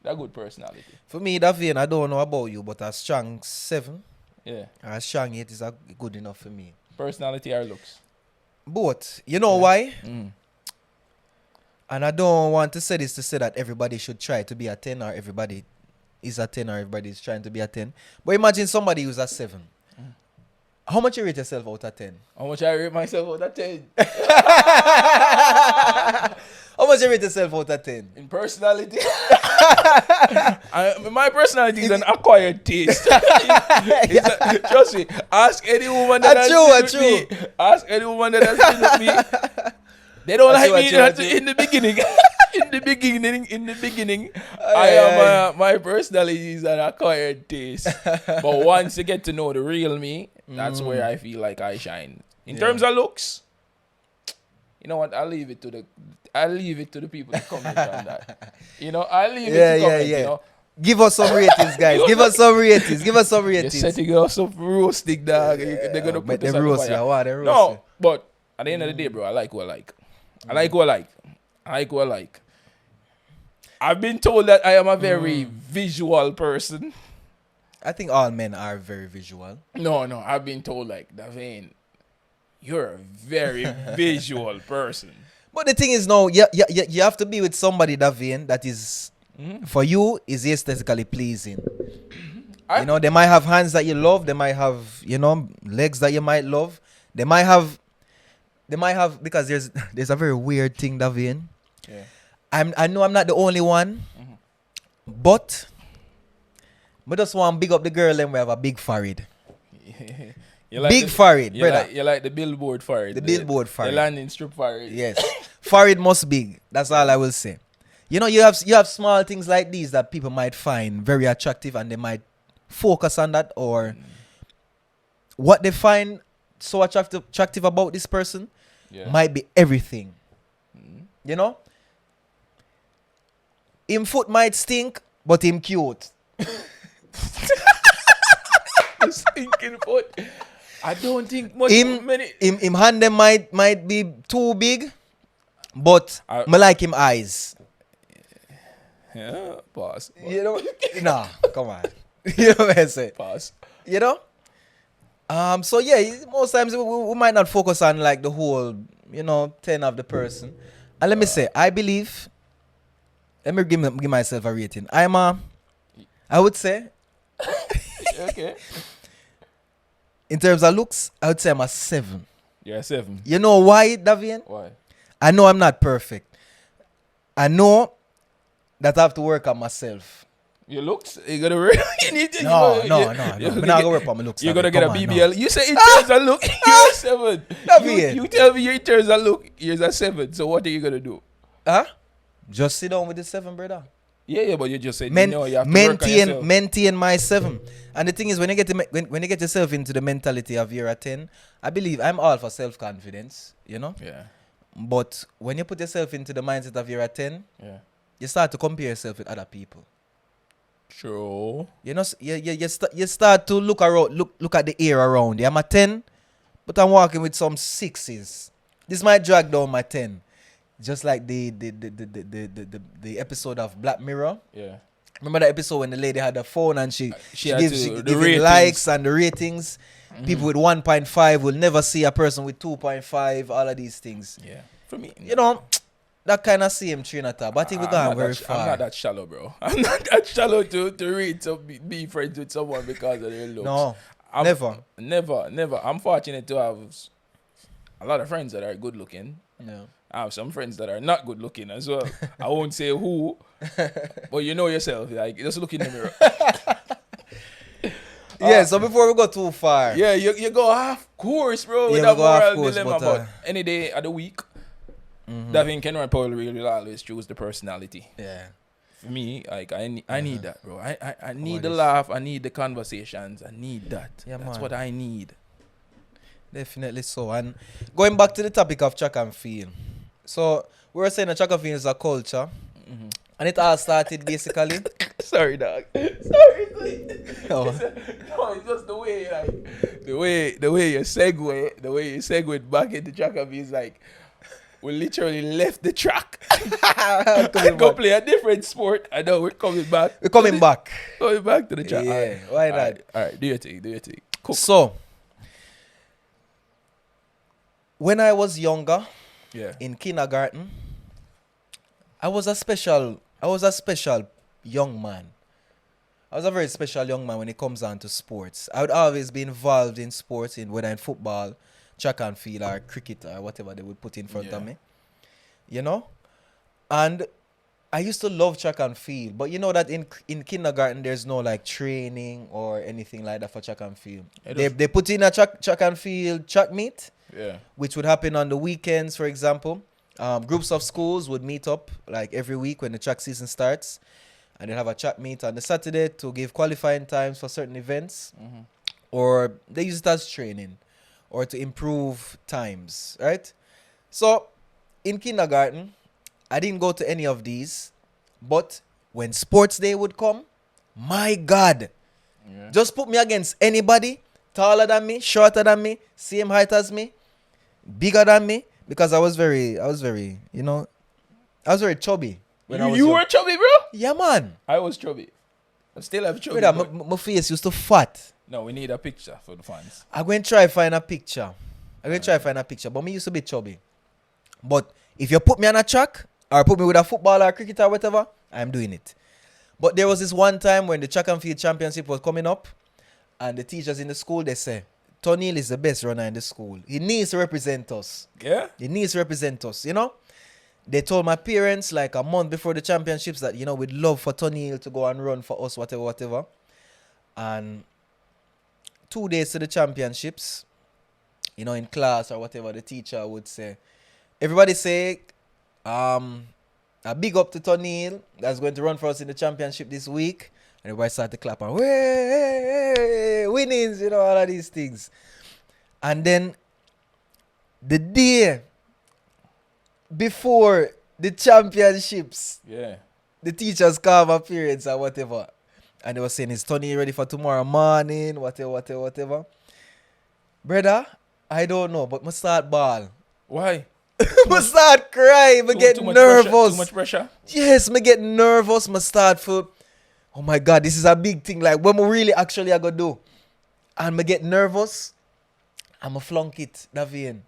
with a good personality. For me, Davian, I don't know about you, but a strong 7, yeah, a strong 8 is good enough for me. Personality or looks? Both. You know why? And I don't want to say this to say that everybody should try to be a 10 or everybody is a 10 or everybody is trying to be a 10. But imagine somebody who's a 7. How much you rate yourself out of 10? How much I rate myself out of 10? How much you rate yourself out of 10? In personality? My personality is an acquired taste. Trust me. Ask any woman that has been with me. Ask any woman that has been with me. They don't like me in the beginning. In the beginning, my personality is an acquired taste. But once you get to know the real me, that's where I feel like I shine. In terms of looks, you know what? I'll leave it to the people to comment on that. You know, I'll leave it to comment. You know? Give us some ratings, guys. Give us some ratings. You're setting us up roasting, dog. They're gonna put us on fire. No, but at the end of the day, bro, I like who I like. I like who I like. I've been told that I am a very visual person. I think all men are very visual. No, I've been told like, Davin, you're a very visual person. But the thing is now, you have to be with somebody, Davin, that is, for you, is aesthetically pleasing. You know, they might have hands that you love. They might have, legs that you might love. They might have, because there's a very weird thing, Davin. Yeah. I know I'm not the only one, but I just want to big up the girl and we have a big forehead. Like forehead, brother. You like the billboard forehead. The billboard forehead. The landing strip forehead. Yes. Forehead must big. That's all I will say. You know, you have small things like these that people might find very attractive and they might focus on that, or what they find so attractive about this person might be everything. You know? Him foot might stink, but him cute. Stinking foot. I don't think much him hand them might be too big, but I like him eyes. Yeah, boss. You know? Nah, come on. You know what I say? Boss. You know? So yeah, most times we might not focus on like the whole, 10 of the person. And let me say, I believe, let me give myself a rating. I would say, okay. In terms of looks, I would say I'm a 7. You're a 7. You know why, Davian? Why? I know I'm not perfect. I know that I have to work on myself. Your looks? You gotta work. No. I'm not gonna work on my looks. You're gonna get a BBL. No. You say in terms of look, you're a 7. You tell me in terms of look, you're a 7. So what are you gonna do? Huh? Just sit down with the 7, brother. Yeah, but you just said you have to work on yourself. Maintain my 7. And the thing is, when you get yourself into the mentality of you're a 10, I believe I'm all for self-confidence, Yeah. But when you put yourself into the mindset of you're a 10, you start to compare yourself with other people. True. You start to look at the air around you. I'm a 10, but I'm walking with some 6s. This might drag down my 10. Just like the episode of Black Mirror. Yeah. Remember that episode when the lady had a phone and she gives likes and the ratings. People with 1.5 will never see a person with 2.5. All of these things. Yeah. For me, that kind of same train of thought. But I think we're going very far. I'm not that shallow, bro. I'm not that shallow to read be friends with someone because of their looks. No, never. I'm fortunate to have a lot of friends that are good looking. Yeah. I have some friends that are not good looking as well. I won't say who, but you know yourself. Like, just look in the mirror. Yeah, so before we go too far. Yeah, you go half course, bro, with Yeah, that we go half moral course, dilemma. but, But any day of the week, Davin Kenron probably will always choose the personality. Yeah. For me, like I need that, bro. I need the this? laugh. I need the conversations. I need that. Yeah, That's man. what I need. Definitely so. And going back to the topic of track and field. So we were saying that track and field is a culture. And it all started basically. Sorry, dog. Sorry. Oh. No, it's just the way, like, the way you segue back into track and field is like, we literally left the track and go play a different sport. I know we're coming back. We're coming back. Coming back to the track. Yeah, why not? All right, do your thing. Cool. So, when I was younger, Yeah. in kindergarten, I was a special young man. I was a very special young man when it comes down to sports. I would always be involved in sports, whether in football, track and field, or cricket, or whatever they would put in front of me. You know? And I used to love track and field. But you know that in kindergarten, there's no like training or anything like that for track and field. They put in a track and field track meet. Yeah. Which would happen on the weekends, for example. Groups of schools would meet up like every week when the track season starts, and they'll have a track meet on the Saturday to give qualifying times for certain events, or they use it as training or to improve times, right? So in kindergarten, I didn't go to any of these, but when sports day would come, my God, just put me against anybody taller than me, shorter than me, same height as me, bigger than me, because I was very, you know, I was very chubby. You were chubby, bro? Yeah, man. I was chubby. I still have chubby. Brother, my face used to fat. No, we need a picture for the fans. I'm going to try find a picture. But me used to be chubby. But if you put me on a track, or put me with a football or cricket or whatever, I'm doing it. But there was this one time when the track and field championship was coming up, and the teachers in the school, they say, Tonniel is the best runner in the school. He needs to represent us. Yeah? He needs to represent us, you know? They told my parents like a month before the championships that, you know, we'd love for Tonniel to go and run for us, whatever. And 2 days to the championships, you know, in class or whatever, the teacher would say, everybody say, a big up to Tonniel that's going to run for us in the championship this week. And everybody started to clap and hey, winnings, you know, all of these things. And then the day before the championships, the teachers call my parents or whatever. And they were saying, is Tonniel ready for tomorrow morning? Whatever. Brother, I don't know, but I start ball. Why? I start crying. I get nervous. Too much pressure? Yes, I get nervous. I start for, oh my God, this is a big thing. Like, what I really actually I gonna do? And I get nervous. I'm a flunk it, Davian.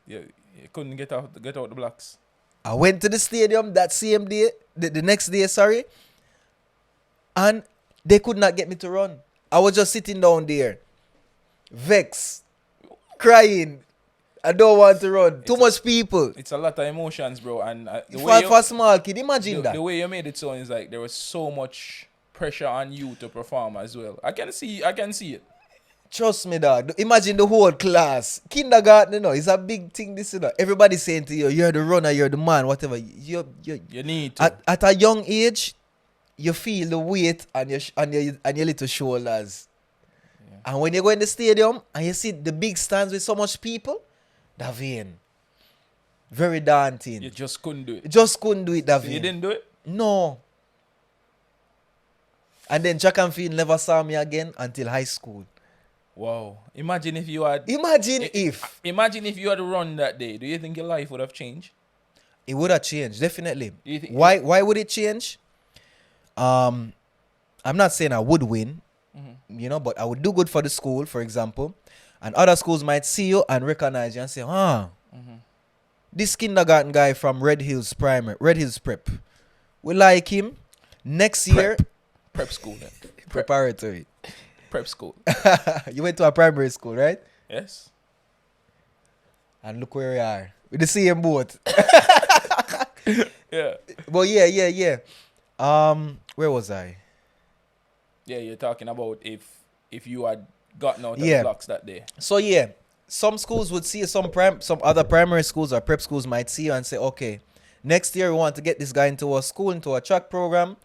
You couldn't get out the blocks. I went to the stadium that same day, the next day, sorry. And they could not get me to run. I was just sitting down there, vexed, crying. I don't want to run. Too much people. It's a lot of emotions, bro. And for a small kid, imagine that. The way you made it sound is like there was so much pressure on you to perform as well. I can see it. Trust me, dog. Imagine the whole class. Kindergarten, you know, it's a big thing, this, you know. Everybody saying to you, you're the runner, you're the man, whatever. You need to. At a young age, you feel the weight on your little shoulders. Yeah. And when you go in the stadium and you see the big stands with so much people, Davian, very daunting. You just couldn't do it. Davian. So you didn't do it? No. And then track and field never saw me again until high school. Wow. Imagine if you had run that day. Do you think your life would have changed? It would have changed, definitely. Why would it change? I'm not saying I would win, you know, but I would do good for the school, for example. And other schools might see you and recognize you and say, this kindergarten guy from Red Hills Prep, we like him. Next year. Prep school then. Preparatory. Prep school. You went to a primary school, right? Yes. And look where we are. With the same boat. Yeah. But yeah. Where was I? Yeah, you're talking about if if you had gotten out of Yeah. the blocks that day. So yeah, some schools would see some other primary schools or prep schools might see you and say, okay, next year we want to get this guy into a school, into a track program,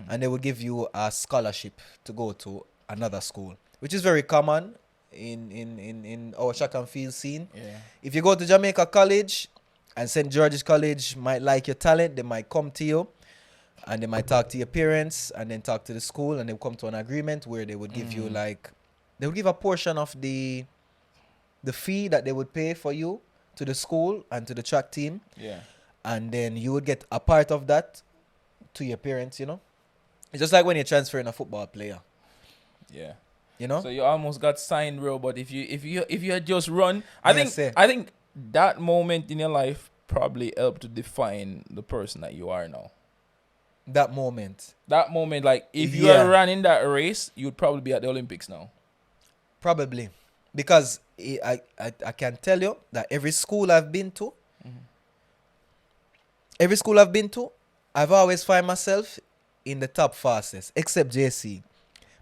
and they would give you a scholarship to go to another school, which is very common in our track and field scene. Yeah. If you go to Jamaica College and St. George's College might like your talent, they might come to you and they might talk to your parents and then talk to the school, and they come to an agreement where they would give you they would give a portion of the fee that they would pay for you to the school and to the track team. Yeah. And then you would get a part of that to your parents, you know? It's just like when you're transferring a football player, Yeah. you know? So you almost got signed, bro. But if you had just run, I Yes, sir. think that moment in your life probably helped to define the person that you are now. That moment. That moment, like if you Yeah. had run in that race, you'd probably be at the Olympics now. Probably. Because I can tell you that every school I've been to, I've always find myself in the top fastest, except JC.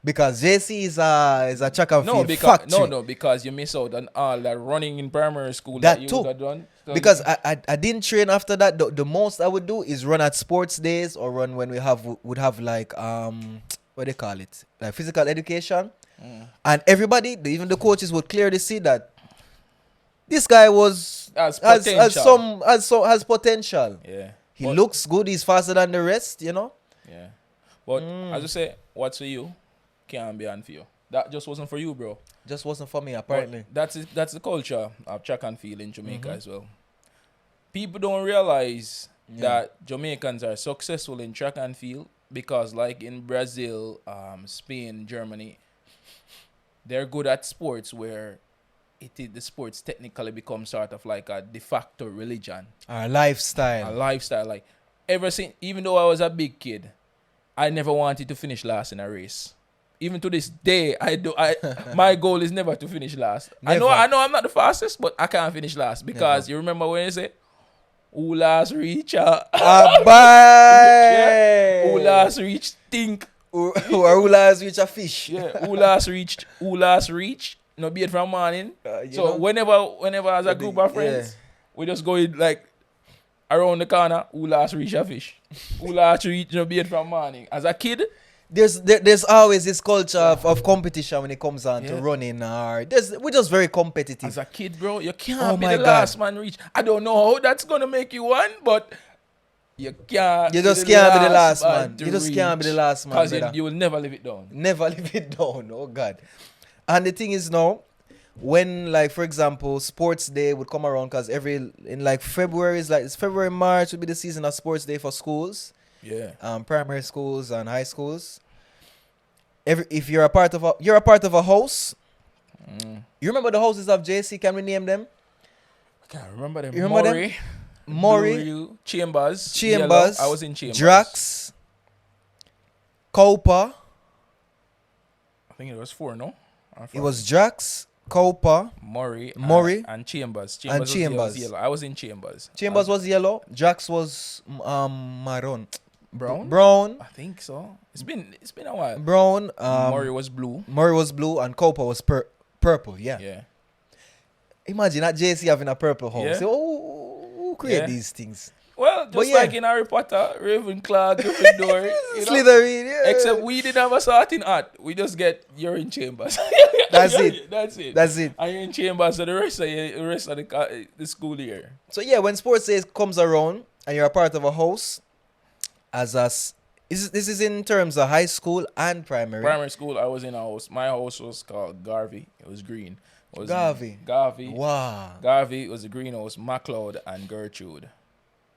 Because JC is a track and field factory. Because you miss out on all that running in primary school That that you too. would have done. So Because I didn't train after that. The most I would do is run at sports days or run when we would have like what they call it, like physical education, and everybody, even the coaches, would clearly see that this guy has has potential. yeah. He looks good. He's faster than the rest. You know. Yeah. But as I say, what's for you can't be on for you. That just wasn't for you, bro. Just wasn't for me, apparently. But that's the culture of track and field in Jamaica as well. People don't realize that Jamaicans are successful in track and field because, like in Brazil, Spain, Germany, they're good at sports where the sports technically become sort of like a de facto religion. Our lifestyle. A lifestyle. Like even though I was a big kid, I never wanted to finish last in a race. Even to this day, my goal is never to finish last. Never. I know I'm not the fastest, but I can't finish last because you remember when you say, "Who last reach?" Bye. Yeah. Who last reach? Think. Or who last reach a fish? Yeah. Who last reached? Who last reach? No be it from morning. So know? whenever as a group of friends, we just go in, like around the corner. Who last reach a fish? Who last reach? No be it from morning. As a kid. There's always this culture of competition when it comes on to running. We're just very competitive. As a kid, bro, you can't be the last man reach. I don't know how that's gonna make you one, but you can't. You just can't be the last man. You just can't be the last man. Because you will never live it down. Never live it down. Oh God. And the thing is now, when like for example sports day would come around, because in like February is like it's February, March would be the season of sports day for schools. Yeah. Primary schools and high schools. If you're a part of a house. You remember the houses of JC? Can we name them? I can't remember them. You remember them? Maury, Chambers. Yellow. I was in Chambers. Drax, Cowper. I think it was 4, no? It was Drax, Cowper, Maury, and Chambers. Chambers. Was yellow. I was in Chambers. Chambers was yellow. Drax was maroon. Brown? I think so. It's been a while. Brown. Maury was blue. And Cowper was purple. Yeah. Imagine that JC having a purple house. Yeah. So, who create these things? Well, just like in Harry Potter, Ravenclaw, Gryffindor, Slytherin, yeah. Except we didn't have a sorting hat. We just get you're in Chambers. That's it. That's it. And you're in Chambers for the rest of the school year. So yeah, when sports day comes around and you're a part of a house, this is in terms of high school and primary. Primary school, I was in a house. My house was called Garvey. It was green. Garvey. Wow. Garvey was a greenhouse. MacLeod and Gertrude.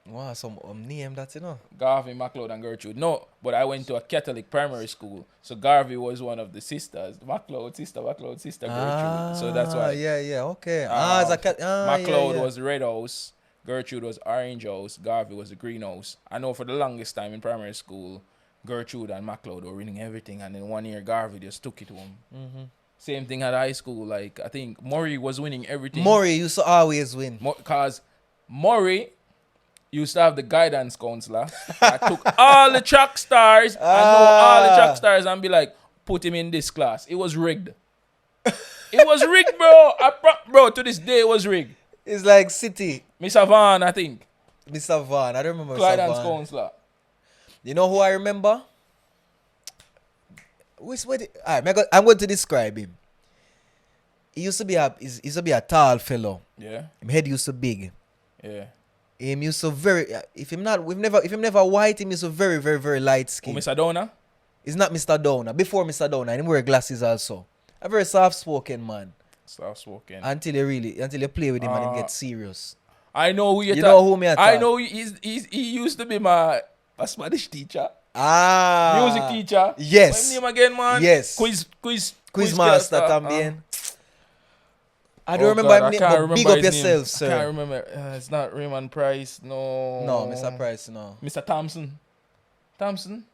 Wow, some name that, you know. Garvey, MacLeod, and Gertrude. No, but I went to a Catholic primary school. So Garvey was one of the sisters. MacLeod, sister Gertrude. So that's why. Yeah, okay. MacLeod was the red house. Gertrude was orange house. Garvey was the green house. I know for the longest time in primary school, Gertrude and MacLeod were winning everything. And then 1 year, Garvey just took it home. Mm-hmm. Same thing at high school. Like, I think Murray was winning everything. Murray used to always win. Because Murray used to have the guidance counselor that took all the track stars and know all the track stars and be like, put him in this class. It was rigged. It was rigged, bro. Bro, to this day, it was rigged. It's like City. Mr. Van, I think. Mr. Van. I don't remember Clyde Mr. and Van. Counselor. You know who I remember? I'm going to describe him. He used to be a tall fellow. Yeah. His head used to big. Yeah. Him used to very if him never white, him used to very, very, very light Who, skin. Mr. Downer? It's not Mr. Downer. Before Mr. Downer, and him wear glasses also. A very soft spoken man. Soft spoken. Until you play with him and him get serious. I know who You know who me at I talk? know he used to be my Spanish teacher. Ah, Music teacher. Yes. What's his name again, man? Yes. Quiz master master. también. I don't remember him name, but big up yourself, sir. I can't remember. It's not Raymond Price. No. No, Mr. Price, no. Mr. Thompson. Thompson?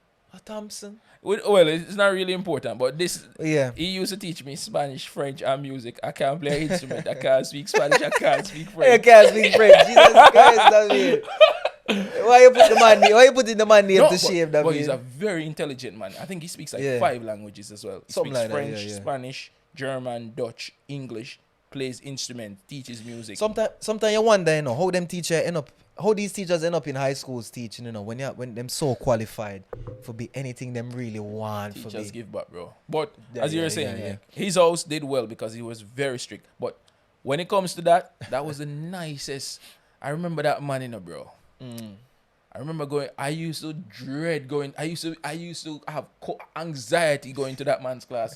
Thompson? Well, it's not really important, but this. Yeah. He used to teach me Spanish, French, and music. I can't play an instrument. I can't speak Spanish. I can't speak You French. can't speak French. Jesus Christ, David. Why you putting the man name to shame, David? But he's a very intelligent man. I think he speaks like 5 languages as well. He Something speaks like that, French, yeah. Spanish, German, Dutch, English, plays instrument, teaches music. Sometimes you wonder, how these teachers end up in high schools teaching, when them so qualified for be anything them really want Teachers for be. give back, bro. But Yeah, as you were yeah, saying, yeah, yeah. his house did well because he was very strict. But when it comes to that, that was the nicest. I remember that man, bro. I remember going. I used to dread going. I used to have anxiety going to that man's class.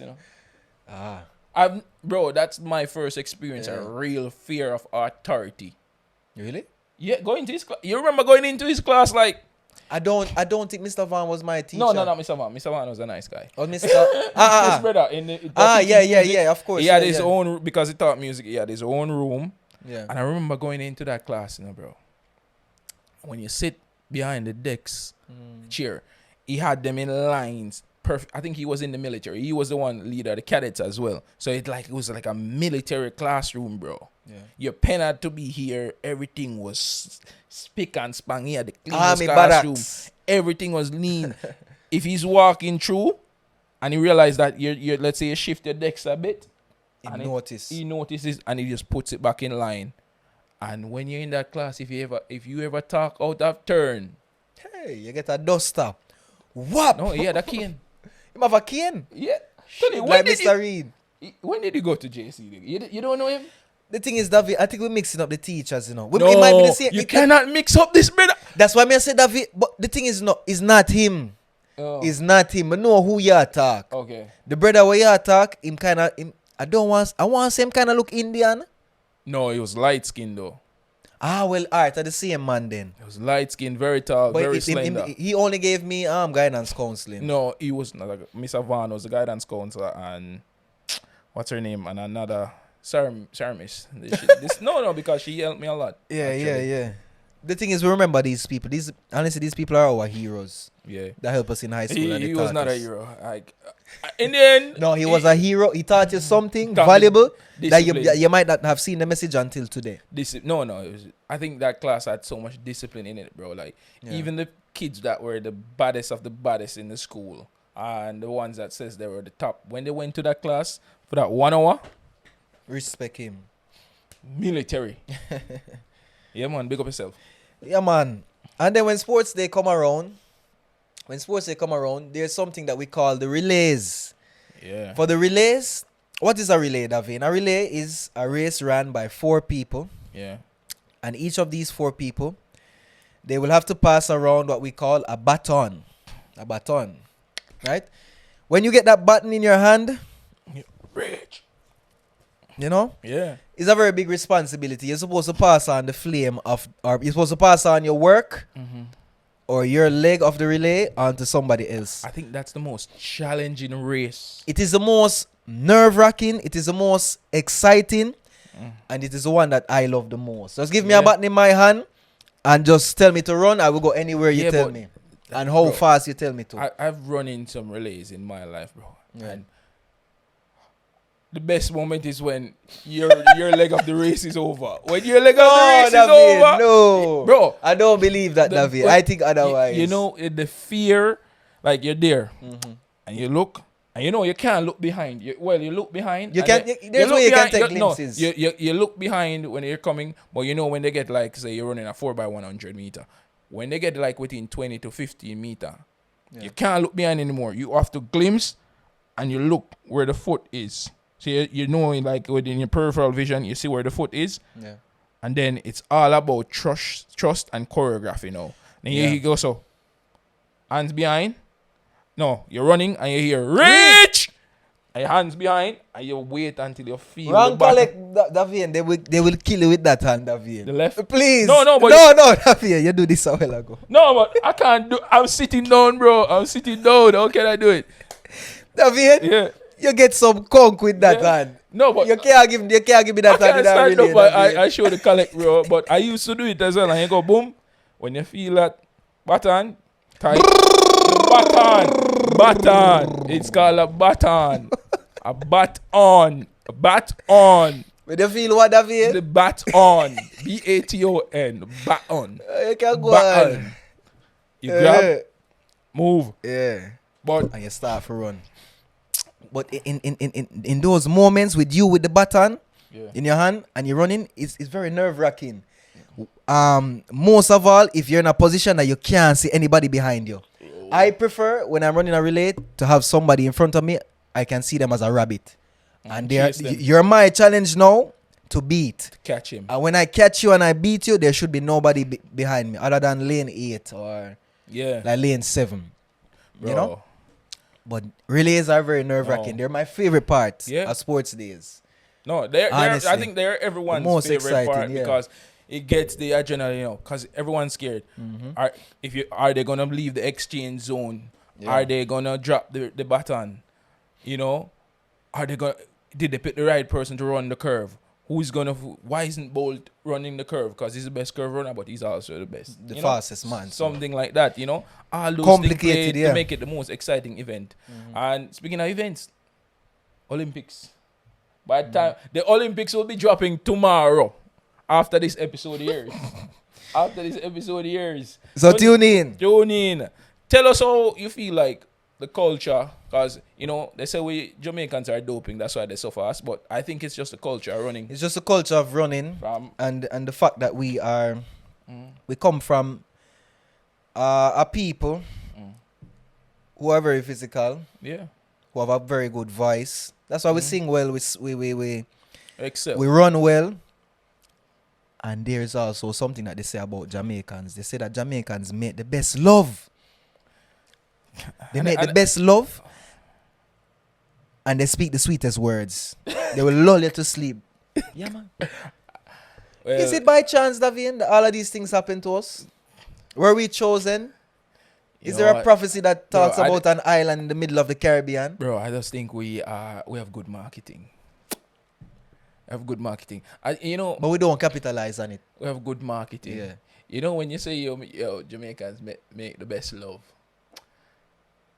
Bro, that's my first experience. A real fear of authority. Really? Yeah, going to his class. You remember going into his class like? I don't think Mr. Van was my teacher. No, not Mr. Van. Mr. Van was a nice guy. Oh, Mr. His brother yeah, of course. He had yeah, his yeah. own, because he taught music. He had his own room. Yeah. And I remember going into that class, bro. When you sit behind the desk chair, he had them in lines. Perfect. I think he was in the military. He was the one leader of the cadets as well. So it was like a military classroom, bro. Yeah. Your pen had to be here. Everything was spick and span. He had the cleanest Army classroom. barracks. Everything was lean. If he's walking through and he realized that you're let's say you shift your decks a bit, he notices and he just puts it back in line. And when you're in that class, if you ever talk out of turn, hey, you get a duster. What? No, he had a cane. You have a cane? Yeah. Like Mr. Reed. When did he go to JC? You don't know him? The thing is, David, I think we're mixing up the teachers, No, it might be the same. you cannot mix up this, brother. That's why I say David, but the thing is it's not him. Oh. It's not him. I know who you talk. Okay. The brother where you talk, I want to say him kind of look Indian. No, he was light skinned though. Ah, well, alright, the same man then. He was light skinned, very tall, very slender. He only gave me guidance counseling. No, he was not. Mr. Van was the guidance counselor, and what's her name? And another Sarmis. No, because she helped me a lot. Yeah. The thing is, we remember these people. Honestly, these people are our heroes. Yeah. That helped us in high school. He was not a hero. In the end, no, he was a hero. He taught you something valuable that you might not have seen the message until today. I think that class had so much discipline in it, bro. Like, even the kids that were the baddest of the baddest in the school and the ones that says they were the top, when they went to that class for that 1 hour, respect him. Military. Yeah, man, big up yourself. Yeah, man. And then when sports day come around, there's something that we call the relays. Yeah. For the relays, what is a relay, Davin? A relay is a race ran by 4 people. Yeah. And each of these 4 people, they will have to pass around what we call a baton. A baton. Right? When you get that baton in your hand, Rich. Yeah. It's a very big responsibility. You're supposed to pass on the flame or you're supposed to pass on your work or your leg of the relay onto somebody else. I think that's the most challenging race. It is the most nerve-wracking. It is the most exciting. And it is the one that I love the most. Just give me a button in my hand and just tell me to run. I will go anywhere you tell me. And how fast you tell me to. I've run in some relays in my life, bro. Yeah. And the best moment is when your leg of the race is over. When your leg of the race is over. No. Bro. I don't believe that, David. I think otherwise. The fear, like you're there and you look And you know, you can't look behind. You look behind. You can. There's where you can take No, glimpses. you look behind when you're coming, but you know when they get like, say you're running a 4x100 meter, when they get like within 20 to 15 meter, you can't look behind anymore. You have to glimpse, and you look where the foot is. So you know, like within your peripheral vision, you see where the foot is. Yeah. And then it's all about trust and choreography now. Then you go so, hands behind. No, you're running and you hear reach, and your hands behind, and you wait until you feel Wrong collect, Davian. They will kill you with that hand, Davian. The left, please. No, Davian. You do this a while ago. No, but I can't do. I'm sitting down, bro. I'm sitting down. How can I do it? Davian, yeah, you get some conk with that hand. No, but you can't give me that hand. I can't stand up, but I show the collect, bro. But I used to do it as well, and you go boom when you feel that baton tight. Baton. It's called a baton. A baton. When you feel what, David? The baton. B-A-T-O-N. Baton. You can go on. You grab, move. Yeah. But and you start to run. But in those moments with you with the baton in your hand and you're running, it's very nerve-wracking. Most of all, if you're in a position that you can't see anybody behind you. I prefer when I'm running a relay to have somebody in front of me. I can see them as a rabbit, and you're my challenge now to beat. Catch him. And when I catch you and I beat you, there should be nobody behind me other than lane 8 or like lane 7. Bro. You know. But relays are very nerve-wracking. They're my favorite part of sports days. No, I think they're everyone's most favorite part because it gets the adrenaline, you know, because everyone's scared. Mm-hmm. Are they gonna leave the exchange zone? Yeah. Are they gonna drop the baton? You know, did they pick the right person to run the curve? Why isn't Bolt running the curve? Because he's the best curve runner, but he's also the best. The fastest man. Something like that, you know. All those complicated, things to make it the most exciting event. Mm-hmm. And speaking of events, Olympics. By the time the Olympics will be dropping tomorrow. After this episode airs. So tune in. Tell us how you feel like the culture, because, you know, they say we Jamaicans are doping, that's why they're so fast, but I think it's just the culture of running. It's just a culture of running and the fact that we come from a people who are very physical, who have a very good voice. That's why we sing well, we excel. We run well. And there's also something that they say about Jamaicans. They say that Jamaicans make the best love. They make the best love. And they speak the sweetest words. They will lull you to sleep. Yeah, man. Well, is it by chance, Davian, that all of these things happen to us? Were we chosen? Is there a prophecy that talks about an island in the middle of the Caribbean? Bro, I just think we have good marketing. Good marketing. You know, but we don't capitalize on it. We have good marketing. Yeah. You know, when you say yo Jamaicans make the best love,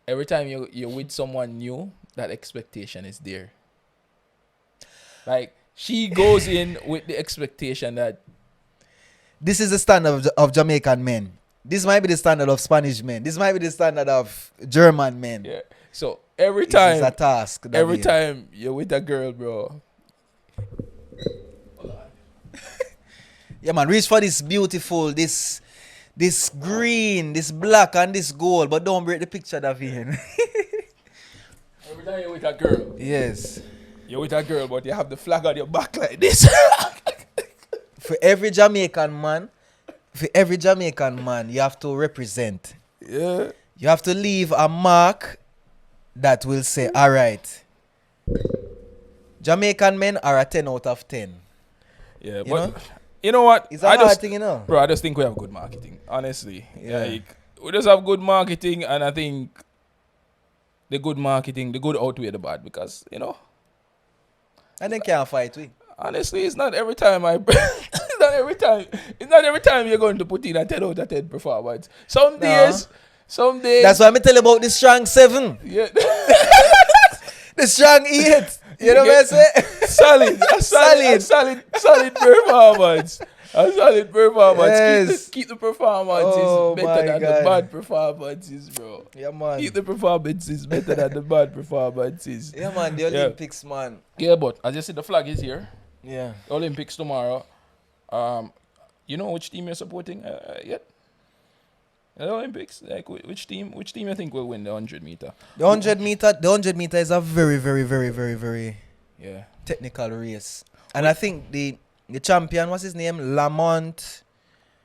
every time you're with someone new, that expectation is there. Like, she goes in with the expectation that this is the standard of Jamaican men. This might be the standard of Spanish men. This might be the standard of German men. Yeah. So every time it's a task. Every time you're with a girl, bro. Yeah, man, reach for this beautiful, this green, this black, and this gold, but don't break the picture, Davian. Every time you're with a girl. Yes. You're with a girl, but you have the flag on your back like this. For every Jamaican man, you have to represent. Yeah. You have to leave a mark that will say, all right, Jamaican men are a 10 out of 10. Yeah, but you know what? It's a hard thing, you know. Bro, I just think we have good marketing, honestly. Yeah. Like, we just have good marketing, and I think the good outweigh the bad, because, you know. And they can't fight with. Honestly, it's not every time it's not every time you're going to put in a 10 out of 10 performance. Some days. That's why I'm telling you about the strong 7. Yeah. The strong eat. You know what I'm saying? solid performance. A solid performance. Yes. Keep the performances better than the bad performances, bro. Yeah, man. Keep the performances better than the bad performances. Yeah, man. The Olympics, man. Yeah, but as you see, the flag is here. Yeah. Olympics tomorrow. You know which team you're supporting yet? The Olympics, like which team you think will win the 100 meter? The 100 meter is a very, very, very, very, very technical race. And I think the champion, what's his name? Lamont.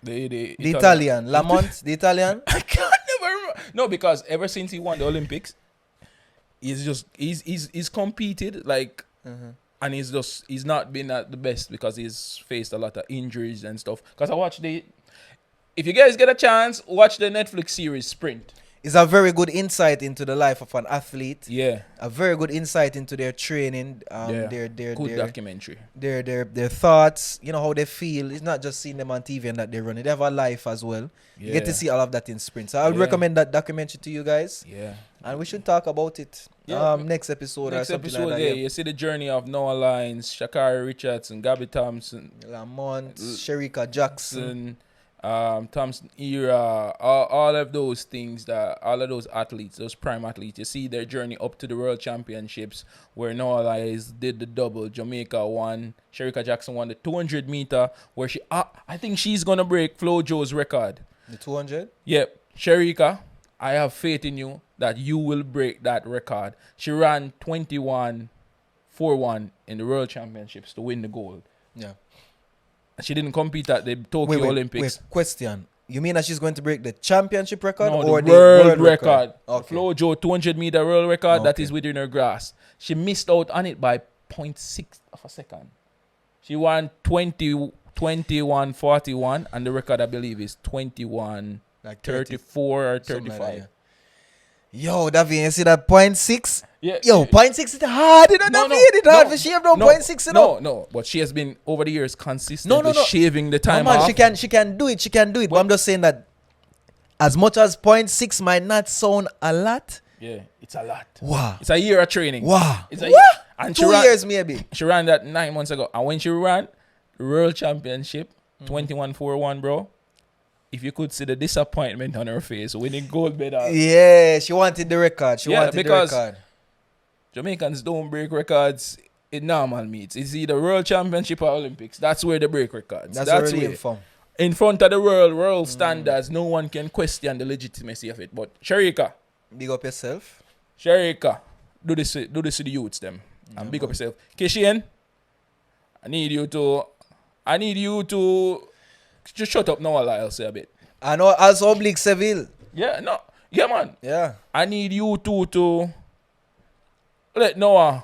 The Italian. Lamont, the Italian. I can't never remember. No, because ever since he won the Olympics, he's competed like and he's not been at the best because he's faced a lot of injuries and stuff. Because I watched if you guys get a chance, watch the Netflix series Sprint. It's a very good insight into the life of an athlete. Yeah. A very good insight into their training. Their good documentary. Their thoughts, you know, how they feel. It's not just seeing them on TV and that they run it. They have a life as well. Yeah. You get to see all of that in Sprint. So I would recommend that documentary to you guys. Yeah. And we should talk about it. Next episode or something like that. You see the journey of Noah Lyles, Sha'Carri Richardson, Gabby Thompson, Lamont, Shericka Jackson. Thompson era, all of those things, all of those athletes, those prime athletes, you see their journey up to the World Championships where Noah Lyles did the double, Jamaica won, Shericka Jackson won the 200 meter where I think she's gonna break Flo Jo's record. The 200? Yep, Shericka, I have faith in you that you will break that record. She ran 21.41 in the World Championships to win the gold. Yeah. She didn't compete at the Tokyo Olympics. Wait, question. You mean that she's going to break the championship record or the world record? Okay. Flo Jo 200 meter world record that is within her grasp. She missed out on it by 0.6 of a second. She won 21.41 and the record I believe is 21.34 or 35. Like Yo, Davy, you see that 0.6? Yeah. Yo, 0.6 is hard. You know, it's hard for shave down 0.6. You know? No. But she has been over the years consistently shaving the time off. She can do it. But I'm just saying that as much as 0.6 might not sound a lot. Yeah, it's a lot. Wow. It's a year of training. Wow. It's a year. And 2 years maybe. She ran that 9 months ago. And when she ran the World Championship, 21.41, bro. If you could see the disappointment on her face winning gold medal. Yeah, she wanted the record. Because Jamaicans don't break records in normal meets. It's either World Championship or Olympics. That's where they break records. That's where from. In front of the world standards, no one can question the legitimacy of it. But Shericka, big up yourself. Shericka, do this to the youths them. And big up yourself. Shelly-Ann, I need you to just shut up Noah Lyles a bit. I know as Oblique Seville. Yeah, man. Yeah. I need you two to let Noah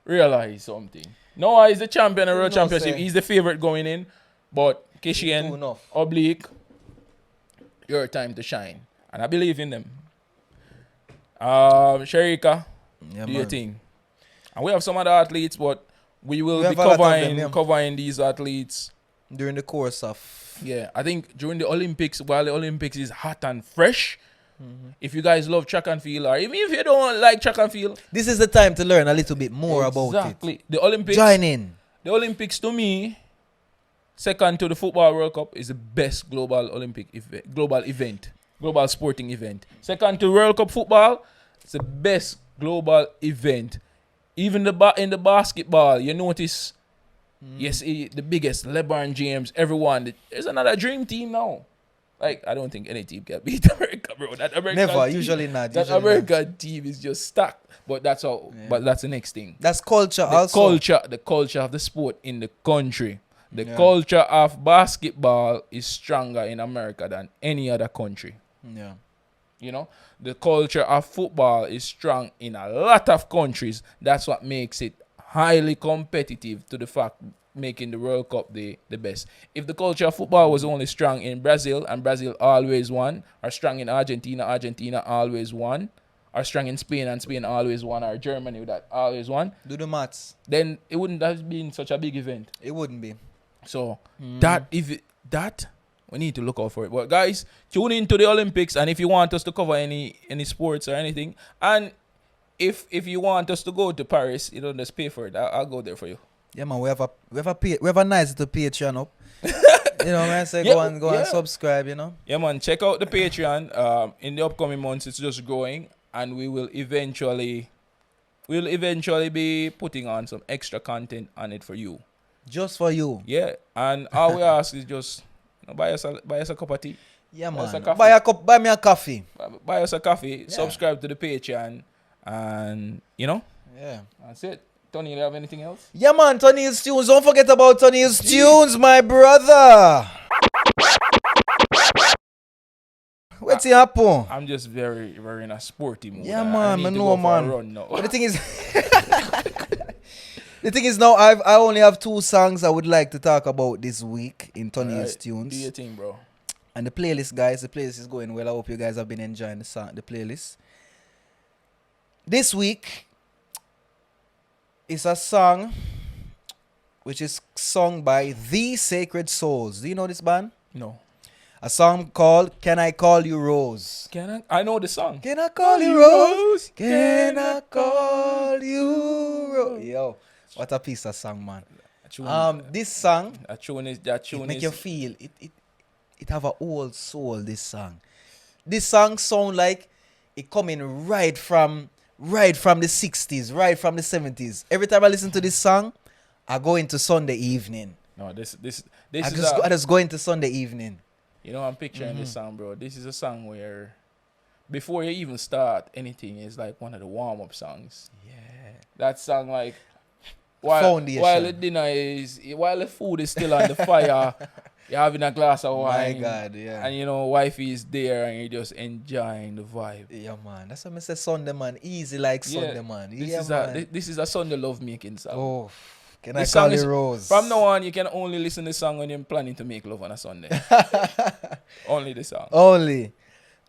realize something. Noah is the champion of the World Championship. He's the favorite going in. But Shelly-Ann, Oblique, your time to shine. And I believe in them. Shericka, do your thing. And we have some other athletes, but we will be covering these athletes during the course of... Yeah, I think during the Olympics, while the Olympics is hot and fresh, if you guys love track and field, or even if you don't like track and field, this is the time to learn a little bit more about it. Exactly. The Olympics... Join in. The Olympics, to me, second to the Football World Cup, is the best global sporting event. Second to World Cup football, it's the best global event. Even in the basketball, you notice... Yes, the biggest, LeBron James, everyone. There's another dream team now. Like, I don't think any team can beat America, bro. Usually not. That American team is just stacked. But that's all. Yeah. But that's the next thing. That's culture also. The culture of the sport in the country. The culture of basketball is stronger in America than any other country. Yeah. You know? The culture of football is strong in a lot of countries. That's what makes it highly competitive to the fact making the World Cup the best. If the culture of football was only strong in Brazil and Brazil always won, or strong in Argentina always won, or strong in Spain and Spain always won, or Germany that always won, do the maths, then it wouldn't have been such a big event. It wouldn't be. So we need to look out for it. But guys, tune into the Olympics, and if you want us to cover any sports or anything, and if you want us to go to Paris, you know, just pay for it. I'll go there for you. Yeah, man, we have a nice little Patreon up. You know, man, say Yeah, go and subscribe, you know. Yeah, man, check out the Patreon. In the upcoming months, it's just growing, and we'll eventually be putting on some extra content on it for you. Just for you. Yeah, and all we ask is just buy us a cup of tea. Yeah, Buy us a man. coffee. Buy me a coffee. Buy us a coffee. Yeah. Subscribe to the Patreon, and you know, Yeah. that's it. Tony, you have anything else? Yeah, man, Tonniel's Tunes. Don't forget about Tonniel's Tunes, my brother. What's happen? I'm just very, very in a sporty mood. Yeah, I man, need I to know, go for a man. run now. But the thing is now I only have 2 songs I would like to talk about this week in Tonniel's Alright, Tunes. do your thing, bro. And the playlist, guys, the playlist is going well. I hope you guys have been enjoying the playlist. This week is a song which is sung by The Sacred Souls. Do you know this band? No. A song called Can I Call You Rose? I know the song. Can I call you Rose? Can I call you Rose? Yo, what a piece of song, man. This song, That tune it is make you feel it have a old soul. This song sound like it coming right from the 60s, right from the 70s. Every time I listen to this song, I go into Sunday evening. No, this I is just go into Sunday evening. you know, I'm picturing this song, bro. This is a song where before you even start anything, it's like one of the warm up songs. Yeah. That song, like while Foundation. the food is still on the fire, you're having a glass of My wine. God, yeah. And you know, wifey is there and you're just enjoying the vibe. Yeah, man. That's what I say Sunday, man. Easy like Sunday, man. This is a Sunday love making song. Oh, can This I call song you is- Rose? From now on, you can only listen to the song when you're planning to make love on a Sunday. Only the song. Only.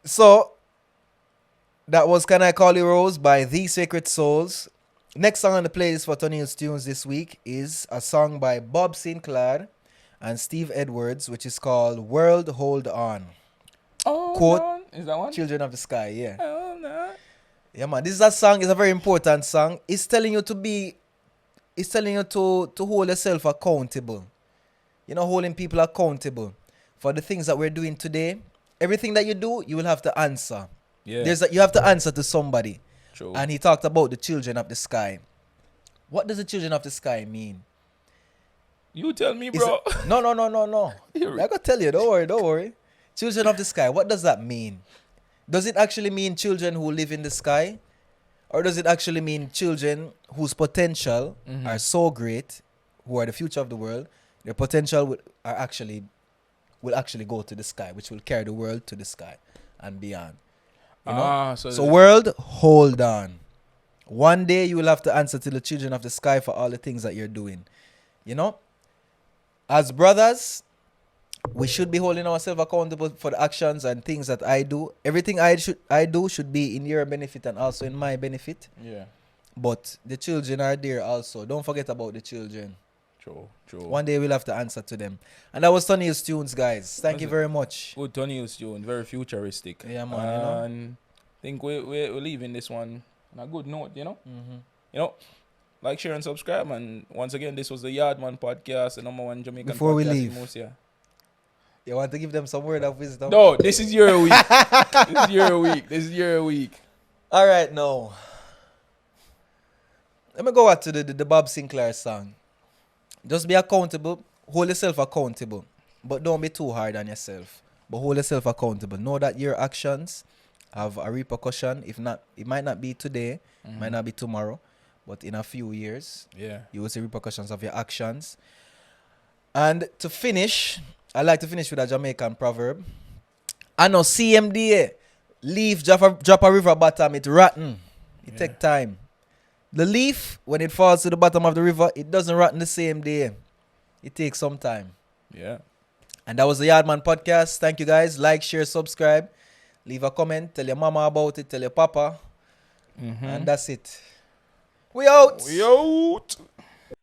So, that was Can I Call You Rose by The Sacred Souls. Next song on the playlist for Tonniel's Tunes this week is a song by Bob Sinclair and Steve Edwards, which is called World Hold On. Oh, Quote, man. Is that one? Children of the Sky, yeah. Oh, no. Yeah, man. This is a song, it's a very important song. It's telling you to hold yourself accountable. You know, holding people accountable for the things that we're doing today. Everything that you do, you will have to answer. Yeah. You have to answer to somebody. True. And he talked about the children of the sky. What does the children of the sky mean? You tell me, Is bro. it- No. Hear it. I gotta tell you, don't worry. Children of the sky, what does that mean? Does it actually mean children who live in the sky? Or does it actually mean children whose potential are so great, who are the future of the world, their potential will actually go to the sky, which will carry the world to the sky and beyond. You know? So world, hold on. One day you will have to answer to the children of the sky for all the things that you're doing. You know? As brothers, we should be holding ourselves accountable for the actions and things that I do. Everything I do should be in your benefit and also in my benefit. Yeah. But the children are there also. Don't forget about the children. True. One day we'll have to answer to them. And that was Tonniel's Tunes, guys. Thank you very much. Good Tonniel's tune. Very futuristic. Yeah, man, you know? And I think we're leaving this one on a good note, you know? You know? Like, share, and subscribe. And once again, this was the Yardman Podcast, the #1 Jamaican Before we podcast leave. in Murcia. You want to give them some word of wisdom? No, this is your week. This is your week. All right, now. Let me go back to the Bob Sinclair song. Just be accountable. Hold yourself accountable. But don't be too hard on yourself. But hold yourself accountable. Know that your actions have a repercussion. If not, it might not be today. It might not be tomorrow. But in a few years, Yeah. you will see repercussions of your actions. And to finish, I like to finish with a Jamaican proverb. I know CMDA, leaf drop a river bottom, it rotten. It take time. The leaf, when it falls to the bottom of the river, it doesn't rotten the same day. It takes some time. Yeah. And that was the Yardman Podcast. Thank you guys. Like, share, subscribe. Leave a comment. Tell your mama about it. Tell your papa. And that's it. We out. We out.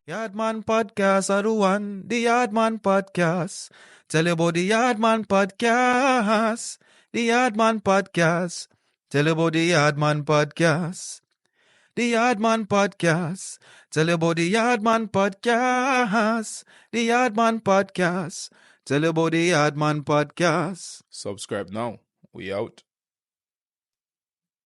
Yardman Podcast are the one. The Yardman Podcast. Tell you about the Yardman Podcast. The Yardman Podcast. Tell you about the Yardman Podcast. The Yardman Podcast. Tell you about the Yardman Podcast. The Yardman Podcast. Tell you about the Yardman Podcast. Subscribe now. We out.